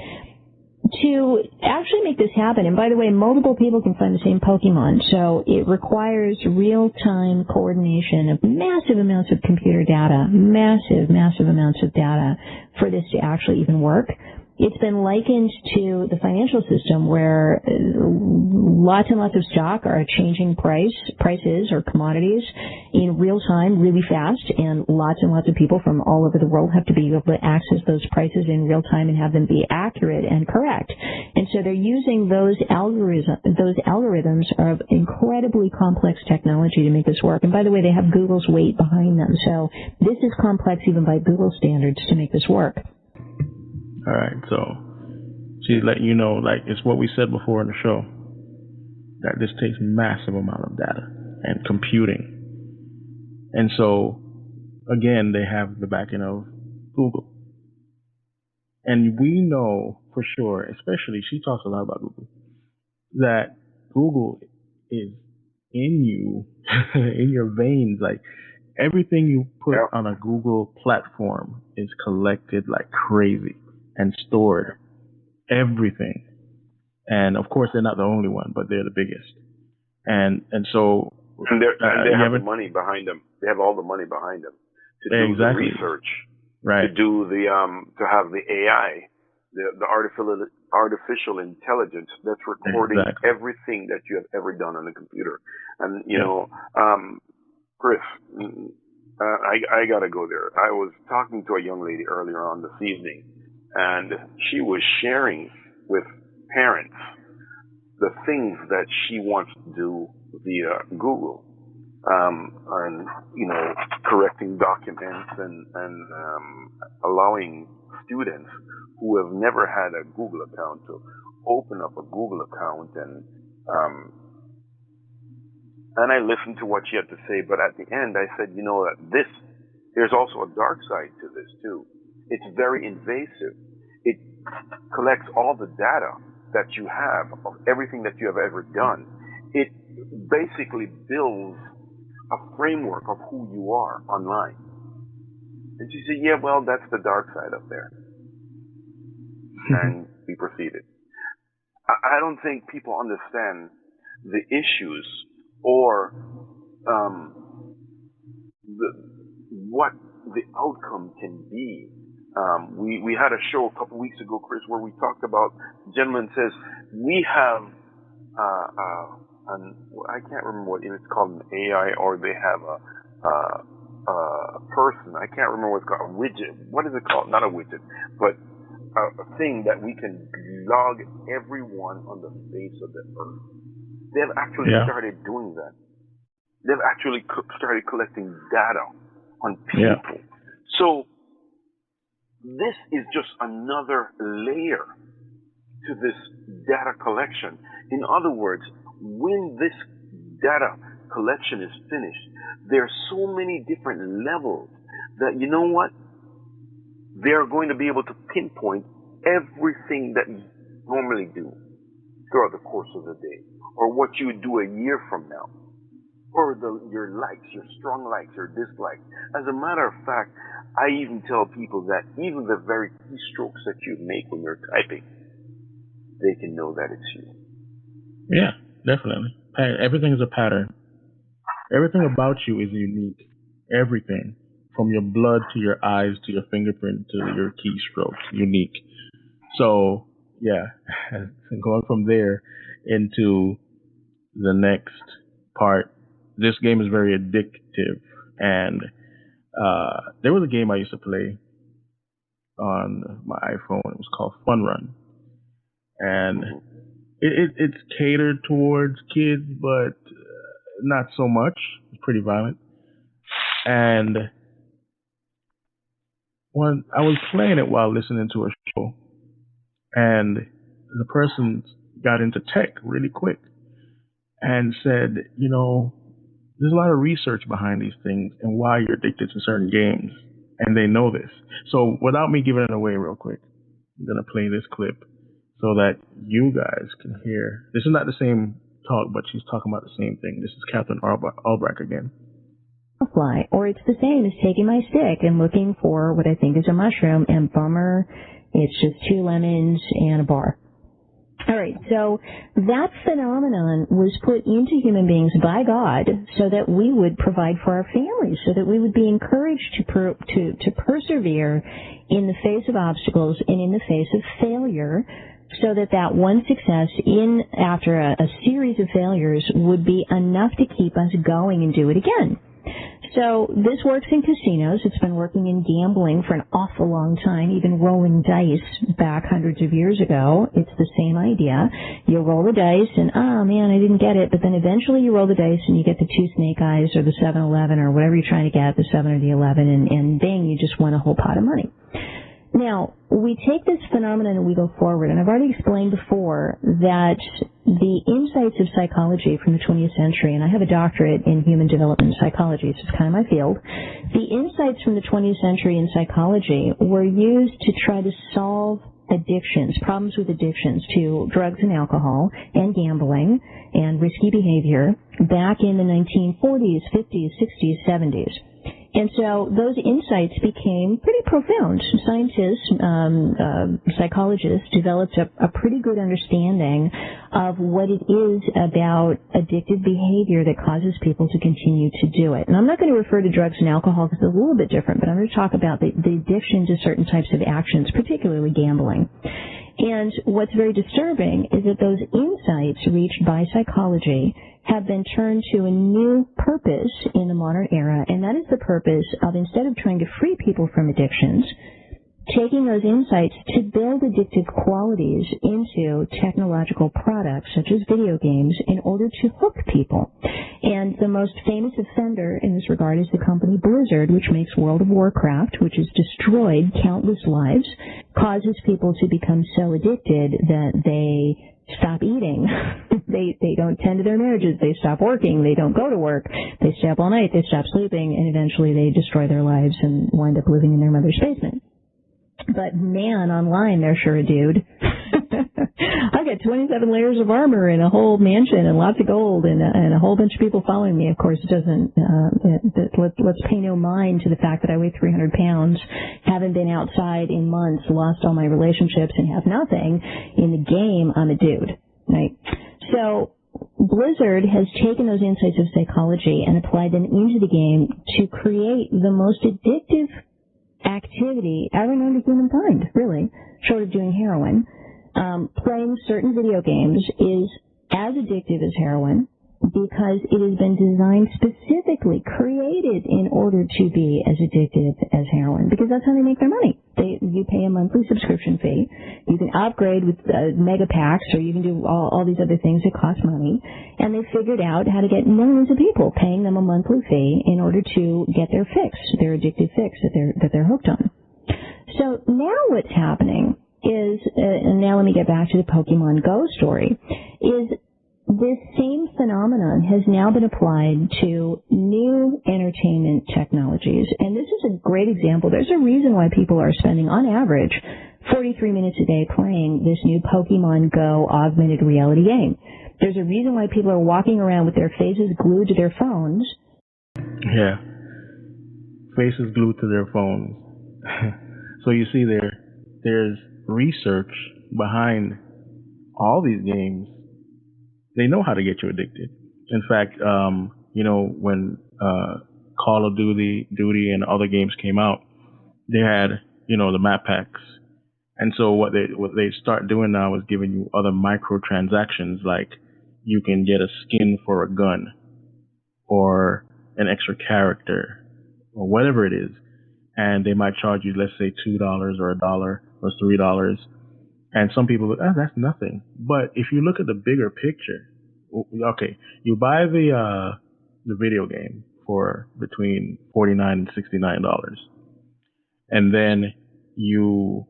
To actually make this happen, and by the way, multiple people can find the same Pokemon, so it requires real-time coordination of massive amounts of computer data, massive amounts of data for this to actually even work. It's been likened to the financial system where lots and lots of stock are changing prices or commodities in real time really fast, and lots of people from all over the world have to be able to access those prices in real time and have them be accurate and correct. And so they're using those algorithms of incredibly complex technology to make this work. And by the way, they have Google's weight behind them. So this is complex even by Google standards to make this work. All right, so she's letting you know, like, it's what we said before in the show, that this takes massive amount of data and computing. And so, again, they have the backing of Google. And we know for sure, especially, she talks a lot about Google, that Google is in you, in your veins. Like, everything you put on a Google platform is collected like crazy and stored. Everything. And of course, they're not the only one, but they're the biggest. And so they have the money behind them. They have all the money behind them to do the research, right? To do the to have the AI, the artificial intelligence that's recording everything that you have ever done on the computer. And you know, Chris, I gotta go there. I was talking to a young lady earlier on this evening, and she was sharing with parents the things that she wants to do via Google, and you know, correcting documents and allowing students who have never had a Google account to open up a Google account, and I listened to what she had to say, but at the end I said, you know, that there's also a dark side to this too. It's very invasive. It collects all the data that you have of everything that you have ever done. It basically builds a framework of who you are online. And she said, yeah, well, that's the dark side up there. And we proceeded. I don't think people understand the issues or what the outcome can be. We had a show a couple weeks ago, Chris, where we talked about, the gentleman says, we have, I can't remember what it's called, an AI, or they have a person, I can't remember what it's called, a widget. What is it called? Not a widget, but a thing that we can log everyone on the face of the earth. They've actually started doing that. They've actually started collecting data on people. So this is just another layer to this data collection. In other words, when this data collection is finished, there are so many different levels that, you know what, they're going to be able to pinpoint everything that you normally do throughout the course of the day, or what you would do a year from now, or your likes, your strong likes, your dislikes. As a matter of fact, I even tell people that even the very keystrokes that you make when you're typing, they can know that it's you. Yeah, definitely. Everything is a pattern. Everything about you is unique. Everything. From your blood to your eyes to your fingerprint to your keystrokes. Unique. So, yeah. Going from there into the next part. This game is very addictive, and there was a game I used to play on my iPhone. It was called Fun Run, and it's catered towards kids, but not so much. It's pretty violent. And when I was playing it while listening to a show, and the person got into tech really quick and said, you know, there's a lot of research behind these things and why you're addicted to certain games. And they know this. So without me giving it away real quick, I'm going to play this clip so that you guys can hear. This is not the same talk, but she's talking about the same thing. This is Catherine Albrecht again. Fly, or it's the same as taking my stick and looking for what I think is a mushroom, and bummer, it's just 2 lemons and a bar. All right, so that phenomenon was put into human beings by God so that we would provide for our families, so that we would be encouraged to persevere in the face of obstacles and in the face of failure, so that one success after a series of failures would be enough to keep us going and do it again. So this works in casinos. It's been working in gambling for an awful long time, even rolling dice back hundreds of years ago. It's the same idea. You roll the dice and, oh man, I didn't get it. But then eventually you roll the dice and you get the 2 snake eyes or the 7-11 or whatever you're trying to get, the 7 or the 11, and bang, you just won a whole pot of money. Now, we take this phenomenon and we go forward, and I've already explained before that the insights of psychology from the 20th century, and I have a doctorate in human development psychology, so it's kind of my field, the insights from the 20th century in psychology were used to try to solve addictions, problems with addictions to drugs and alcohol and gambling and risky behavior back in the 1940s, 50s, 60s, 70s. And so those insights became pretty profound. Scientists, psychologists developed a pretty good understanding of what it is about addictive behavior that causes people to continue to do it. And I'm not going to refer to drugs and alcohol because it's a little bit different, but I'm going to talk about the addiction to certain types of actions, particularly gambling. And what's very disturbing is that those insights reached by psychology have been turned to a new purpose in the modern era, and that is the purpose of, instead of trying to free people from addictions, taking those insights to build addictive qualities into technological products such as video games in order to hook people. And the most famous offender in this regard is the company Blizzard, which makes World of Warcraft, which has destroyed countless lives, causes people to become so addicted that they stop eating. They don't tend to their marriages. They stop working. They don't go to work. They stay up all night. They stop sleeping, and eventually they destroy their lives and wind up living in their mother's basement. But man, online, they're sure a dude. I've got 27 layers of armor and a whole mansion and lots of gold and a whole bunch of people following me. Of course, it doesn't. Let's pay no mind to the fact that I weigh 300 pounds, haven't been outside in months, lost all my relationships, and have nothing. In the game, I'm a dude, right? So Blizzard has taken those insights of psychology and applied them into the game to create the most addictive activity ever known to humankind, really, short of doing heroin. Playing certain video games is as addictive as heroin because it has been designed specifically, created in order to be as addictive as heroin, because that's how they make their money. You pay a monthly subscription fee. You can upgrade with mega packs, or you can do all these other things that cost money. And they figured out how to get millions of people paying them a monthly fee in order to get their fix, their addictive fix that they're hooked on. So now what's happening is, and now let me get back to the Pokemon Go story, is this same phenomenon has now been applied to new entertainment technologies. And this is a great example. There's a reason why people are spending, on average, 43 minutes a day playing this new Pokemon Go augmented reality game. There's a reason why people are walking around with their faces glued to their phones. Yeah. Faces glued to their phones. So you see there's research behind all these games. They know how to get you addicted. In fact, when Call of Duty and other games came out, they had, the map packs. And so what they start doing now is giving you other microtransactions, like you can get a skin for a gun or an extra character or whatever it is. And they might charge you, let's say, $2 or $1 or $3. And some people go, that's nothing. But if you look at the bigger picture, okay, you buy the video game for between $49 and $69, and then you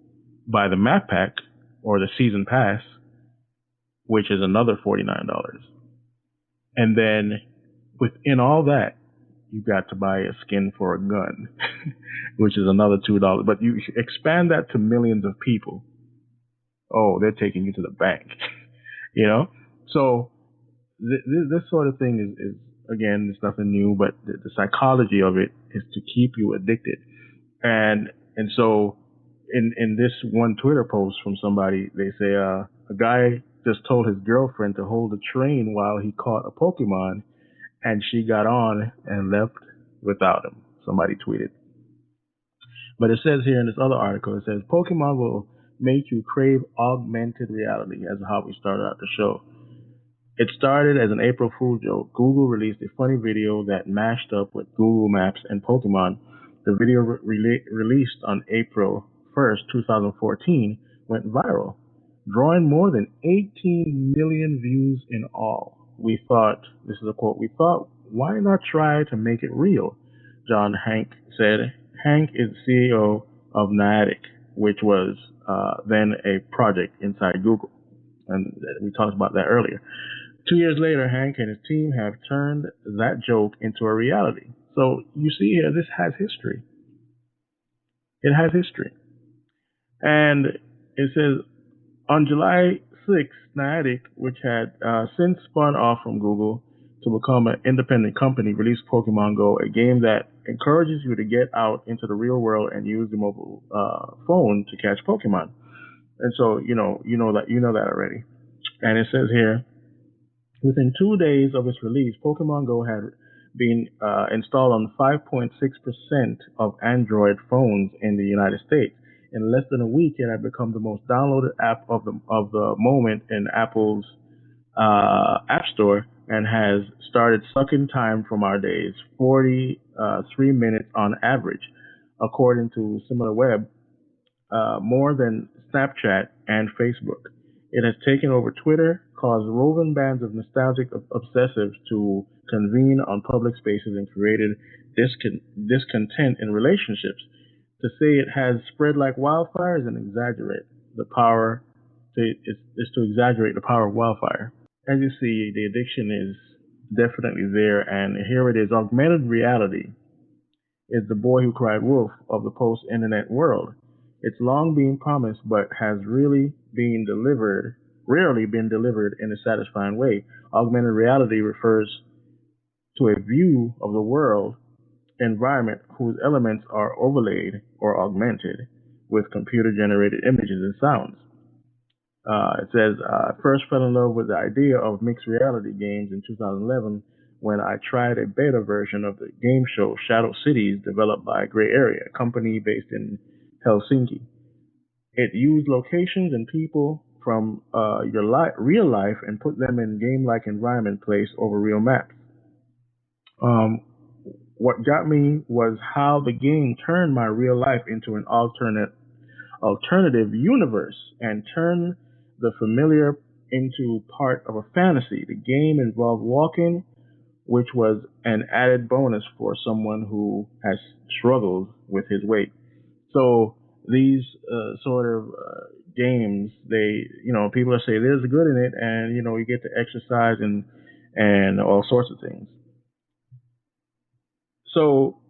buy the map pack or the season pass, which is another $49, and then within all that, you got to buy a skin for a gun, which is another $2. But you expand that to millions of people. Oh, they're taking you to the bank, So this sort of thing is again, it's nothing new, but the psychology of it is to keep you addicted. And so in this one Twitter post from somebody, they say a guy just told his girlfriend to hold the train while he caught a Pokemon, and she got on and left without him. Somebody tweeted. But it says here in this other article, it says Pokemon will make you crave augmented reality, as how we started out the show. It started as an April Fool joke. Google released a funny video that mashed up with Google Maps and Pokemon. The video released on April 1st, 2014, went viral, drawing more than 18 million views in all. We thought, this is a quote, we thought, why not try to make it real? John Hank said. Hank is CEO of Niantic, which was then a project inside Google. And we talked about that earlier. 2 years later, Hank and his team have turned that joke into a reality. So you see here, this has history. It has history. And it says, on July 6th, Niantic, which had since spun off from Google to become an independent company, released Pokemon Go, a game that encourages you to get out into the real world and use the mobile phone to catch Pokemon. And so, you know that already. And it says here, within 2 days of its release, Pokemon Go had been installed on 5.6% of Android phones in the United States. In less than a week, it had become the most downloaded app of the moment in Apple's App Store, and has started sucking time from our days, 43 minutes on average, according to SimilarWeb, more than Snapchat and Facebook. It has taken over Twitter, caused roving bands of nostalgic obsessives to convene on public spaces, and created discontent in relationships. To say it has spread like wildfire is an exaggerate. Is to exaggerate the power of wildfire. As you see, the addiction is definitely there, and here it is. Augmented reality is the boy who cried wolf of the post-internet world. It's long been promised, but has rarely been delivered in a satisfying way. Augmented reality refers to a view of the world environment whose elements are overlaid or augmented with computer-generated images and sounds. It says, I first fell in love with the idea of mixed reality games in 2011 when I tried a beta version of the game show Shadow Cities, developed by Gray Area, a company based in Helsinki. It used locations and people from your real life and put them in game-like environment placed over real maps. What got me was how the game turned my real life into an alternative universe and turned the familiar into part of a fantasy. The game involved walking, which was an added bonus for someone who has struggled with his weight. So these sort of games, people are saying there's good in it, and you get to exercise and all sorts of things. So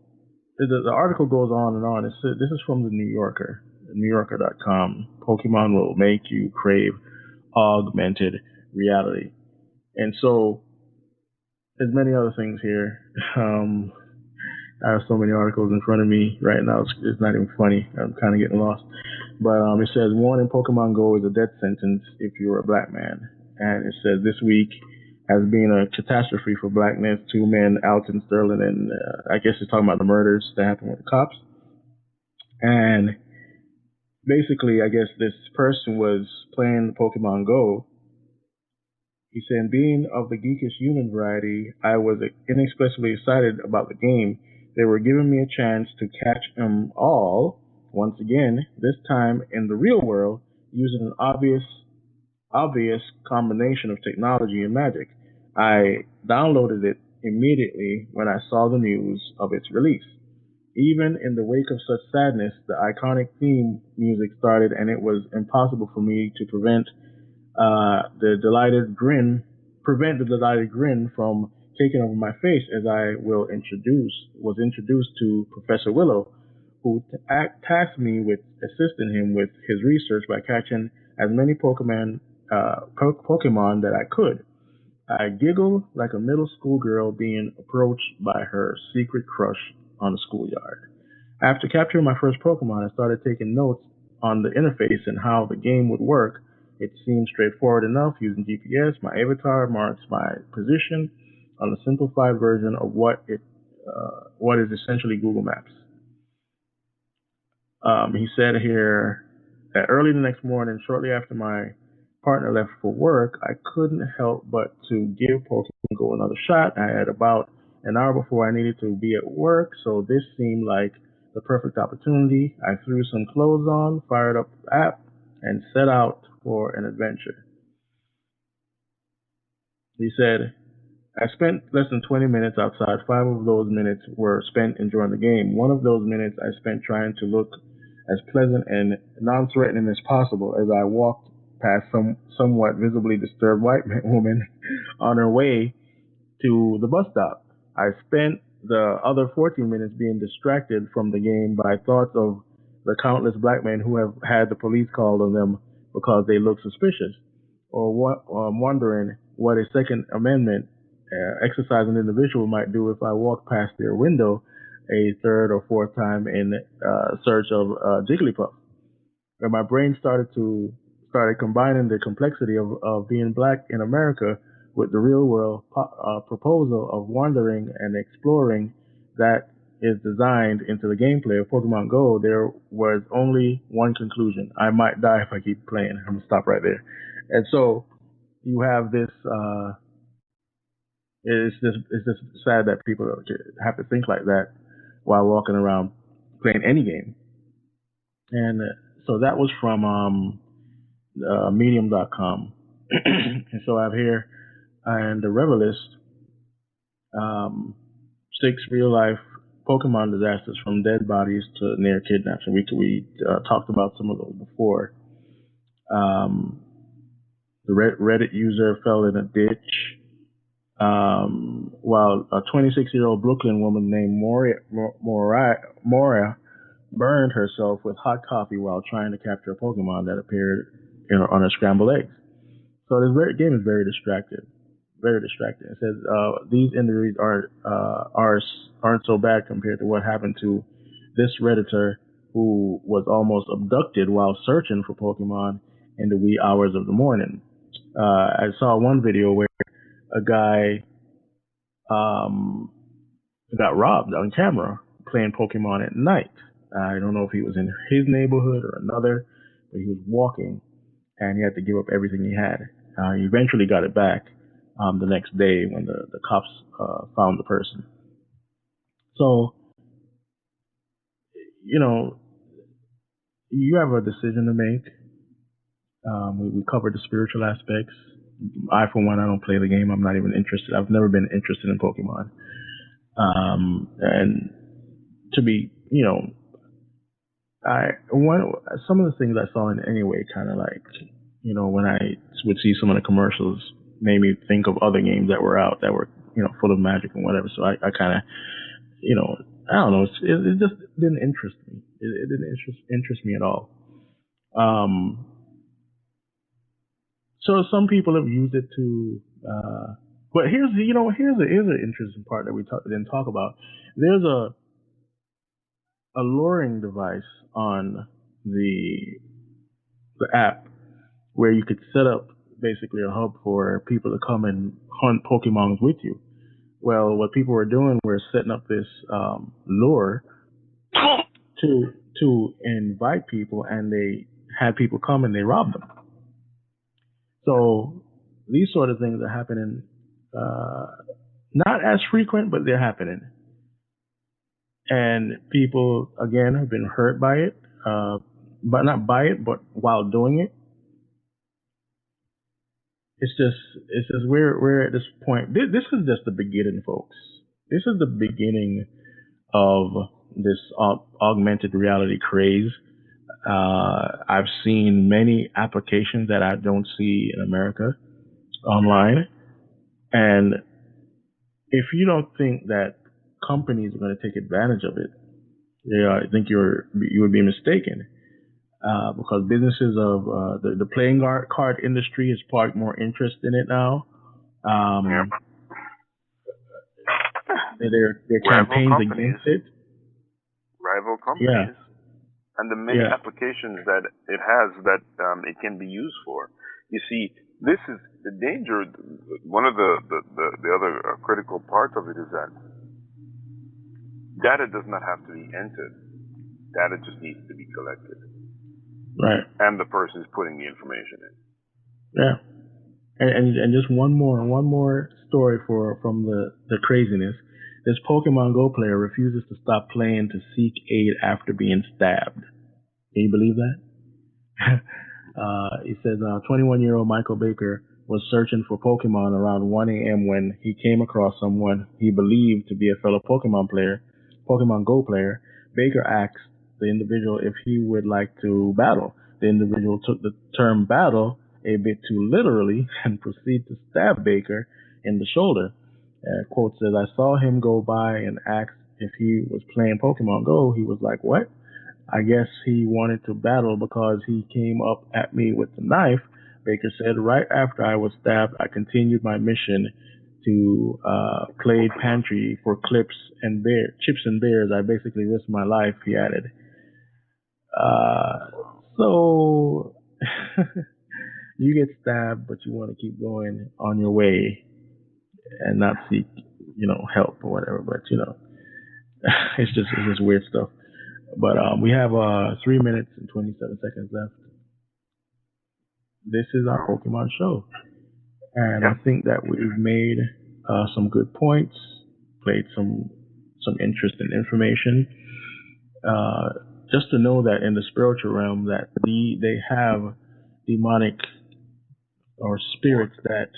the article goes on and on. This is from the New Yorker, NewYorker.com. Pokemon will make you crave augmented reality. And so there's many other things here. I have so many articles in front of me right now. It's not even funny. I'm kind of getting lost. But it says, warning, Pokemon Go is a death sentence if you're a black man. And it says, this week has been a catastrophe for blackness. 2 men, Alton Sterling, and I guess it's talking about the murders that happened with the cops. And basically, I guess this person was playing Pokemon Go. He said, being of the geekish human variety, I was inexpressibly excited about the game. They were giving me a chance to catch them all, once again, this time in the real world, using an obvious combination of technology and magic. I downloaded it immediately when I saw the news of its release. Even in the wake of such sadness, the iconic theme music started, and it was impossible for me to prevent the delighted grin from taking over my face as I was introduced to Professor Willow, who tasked me with assisting him with his research by catching as many Pokemon that I could. I giggled like a middle school girl being approached by her secret crush on the schoolyard. After capturing my first Pokemon, I started taking notes on the interface and how the game would work It seems straightforward enough. Using GPS, my avatar marks my position on a simplified version of what is essentially Google Maps. He said here that early the next morning, shortly after my partner left for work, I couldn't help but to give Pokemon Go another shot. I had about an hour before I needed to be at work, so this seemed like the perfect opportunity. I threw some clothes on, fired up the app, and set out for an adventure. He said, I spent less than 20 minutes outside. 5 of those minutes were spent enjoying the game. 1 of those minutes I spent trying to look as pleasant and non-threatening as possible as I walked past some somewhat visibly disturbed white woman on her way to the bus stop. I spent the other 14 minutes being distracted from the game by thoughts of the countless black men who have had the police called on them because they look suspicious, or wondering what a Second Amendment exercising individual might do if I walked past their window a third or fourth time in search of Jigglypuff. And my brain started combining the complexity of being black in America with the real world proposal of wandering and exploring that is designed into the gameplay of Pokemon Go. There was only one conclusion: I might die if I keep playing. I'm gonna stop right there. And so you have this. It's just sad that people have to think like that while walking around playing any game. And so that was from Medium.com. And so I have here, and the Revelist, 6 real-life Pokemon disasters from dead bodies to near kidnaps. And we talked about some of those before. The Reddit user fell in a ditch, while a 26-year-old Brooklyn woman named Moria burned herself with hot coffee while trying to capture a Pokemon that appeared on her scrambled eggs. So this game is very distracting. Very distracting. It says these injuries aren't so bad compared to what happened to this Redditor who was almost abducted while searching for Pokemon in the wee hours of the morning. I saw one video where a guy got robbed on camera playing Pokemon at night. I don't know if he was in his neighborhood or another, but he was walking and he had to give up everything he had. He eventually got it back the next day when the cops found the person. So, you have a decision to make. We covered the spiritual aspects. I, for one, I don't play the game. I'm not even interested. I've never been interested in Pokemon. And to be, some of the things I saw in Anyway kind of like, when I would see some of the commercials, made me think of other games that were out that were, full of magic and whatever. So I kind of, I don't know. It just didn't interest me. It didn't interest me at all. So some people have used it to, but here's an interesting part that we didn't talk about. There's a luring device on the app where you could set up basically a hub for people to come and hunt Pokemons with you. Well, what people were doing were setting up this lure to invite people, and they had people come and they robbed them. So these sort of things are happening, not as frequent, but they're happening. And people, again, have been hurt by it, but not by it, but while doing it. It's just we're at this point. This is just the beginning, folks. This is the beginning of this augmented reality craze. I've seen many applications that I don't see in America online. And if you don't think that companies are going to take advantage of it, I think you would be mistaken. Because businesses of the playing card industry has sparked more interest in it now. There are campaigns against it. Rival companies. and the many applications that it has that it can be used for. You see, this is the danger. One of the other critical parts of it is that data does not have to be entered. Data just needs to be collected. Right. And the person is putting the information in. Yeah. And just one more story from the craziness. This Pokemon Go player refuses to stop playing to seek aid after being stabbed. Can you believe that? He says 21-year-old Michael Baker was searching for Pokemon around 1 a.m. when he came across someone he believed to be a fellow Pokemon Go player. Baker asked the individual if he would like to battle. The individual took the term battle a bit too literally and proceeded to stab Baker in the shoulder. Quote says, I saw him go by and asked if he was playing Pokemon Go. He was like, what? I guess he wanted to battle because he came up at me with the knife. Baker said, right after I was stabbed, I continued my mission to Clade Pantry for chips and bears. I basically risked my life, he added. So you get stabbed, but you want to keep going on your way and not seek, help or whatever. But it's just weird stuff. But we have 3 minutes and 27 seconds left. This is our Pokemon show, and I think that we've made some good points, played some interesting information. Just to know that in the spiritual realm, that they have demonic or spirits that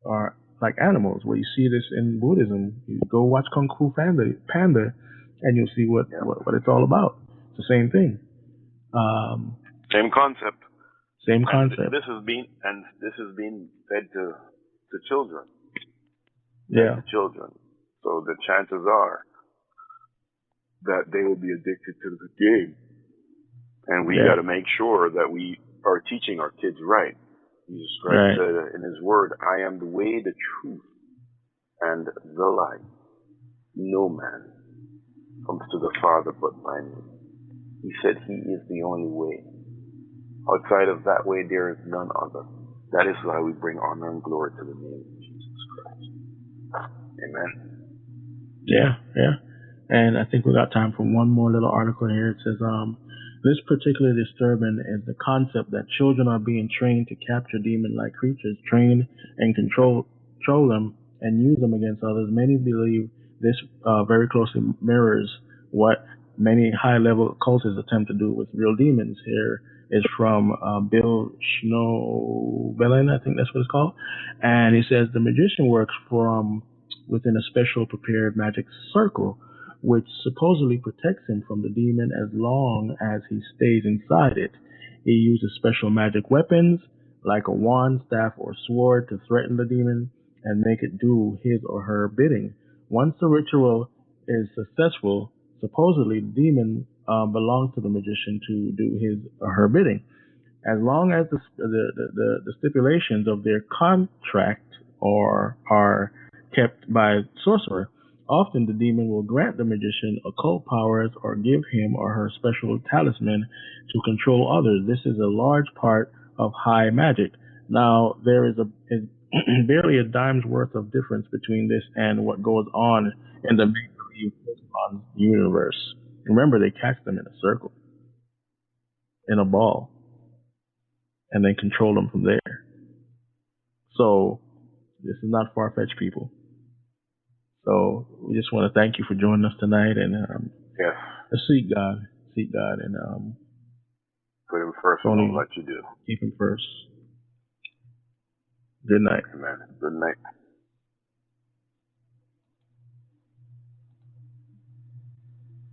are like animals. Where you see this in Buddhism, you go watch Kung Fu Panda, and you'll see what it's all about. It's the same thing. Same concept. Same concept. This is being fed to children. Yeah. To children. So the chances are that they will be addicted to the game, and we got to make sure that we are teaching our kids right. Jesus Christ said in His Word, "I am the way, the truth, and the life. No man comes to the Father but by me." He said He is the only way. Outside of that way, there is none other. That is why we bring honor and glory to the name of Jesus Christ. Amen. Yeah. And I think we got time for one more little article here. It says, this particularly disturbing is the concept that children are being trained to capture demon-like creatures, train and control them, and use them against others. Many believe this very closely mirrors what many high-level occultists attempt to do with real demons. Here is from Bill Schnoebelen, I think that's what it's called. And he says the magician works from within a special prepared magic circle, which supposedly protects him from the demon as long as he stays inside it. He uses special magic weapons like a wand, staff, or sword to threaten the demon and make it do his or her bidding. Once the ritual is successful, supposedly the demon belongs to the magician to do his or her bidding. As long as the stipulations of their contract are kept by sorcerer, often the demon will grant the magician occult powers or give him or her special talisman to control others. This is a large part of high magic. Now, there is barely a dime's worth of difference between this and what goes on in the make-believe Pokemon universe. Remember, they catch them in a circle, in a ball, and then control them from there. So, this is not far-fetched, people. So we just want to thank you for joining us tonight, and seek God, and put Him first. And let you do. Keep Him first. Good night. Amen. Good night.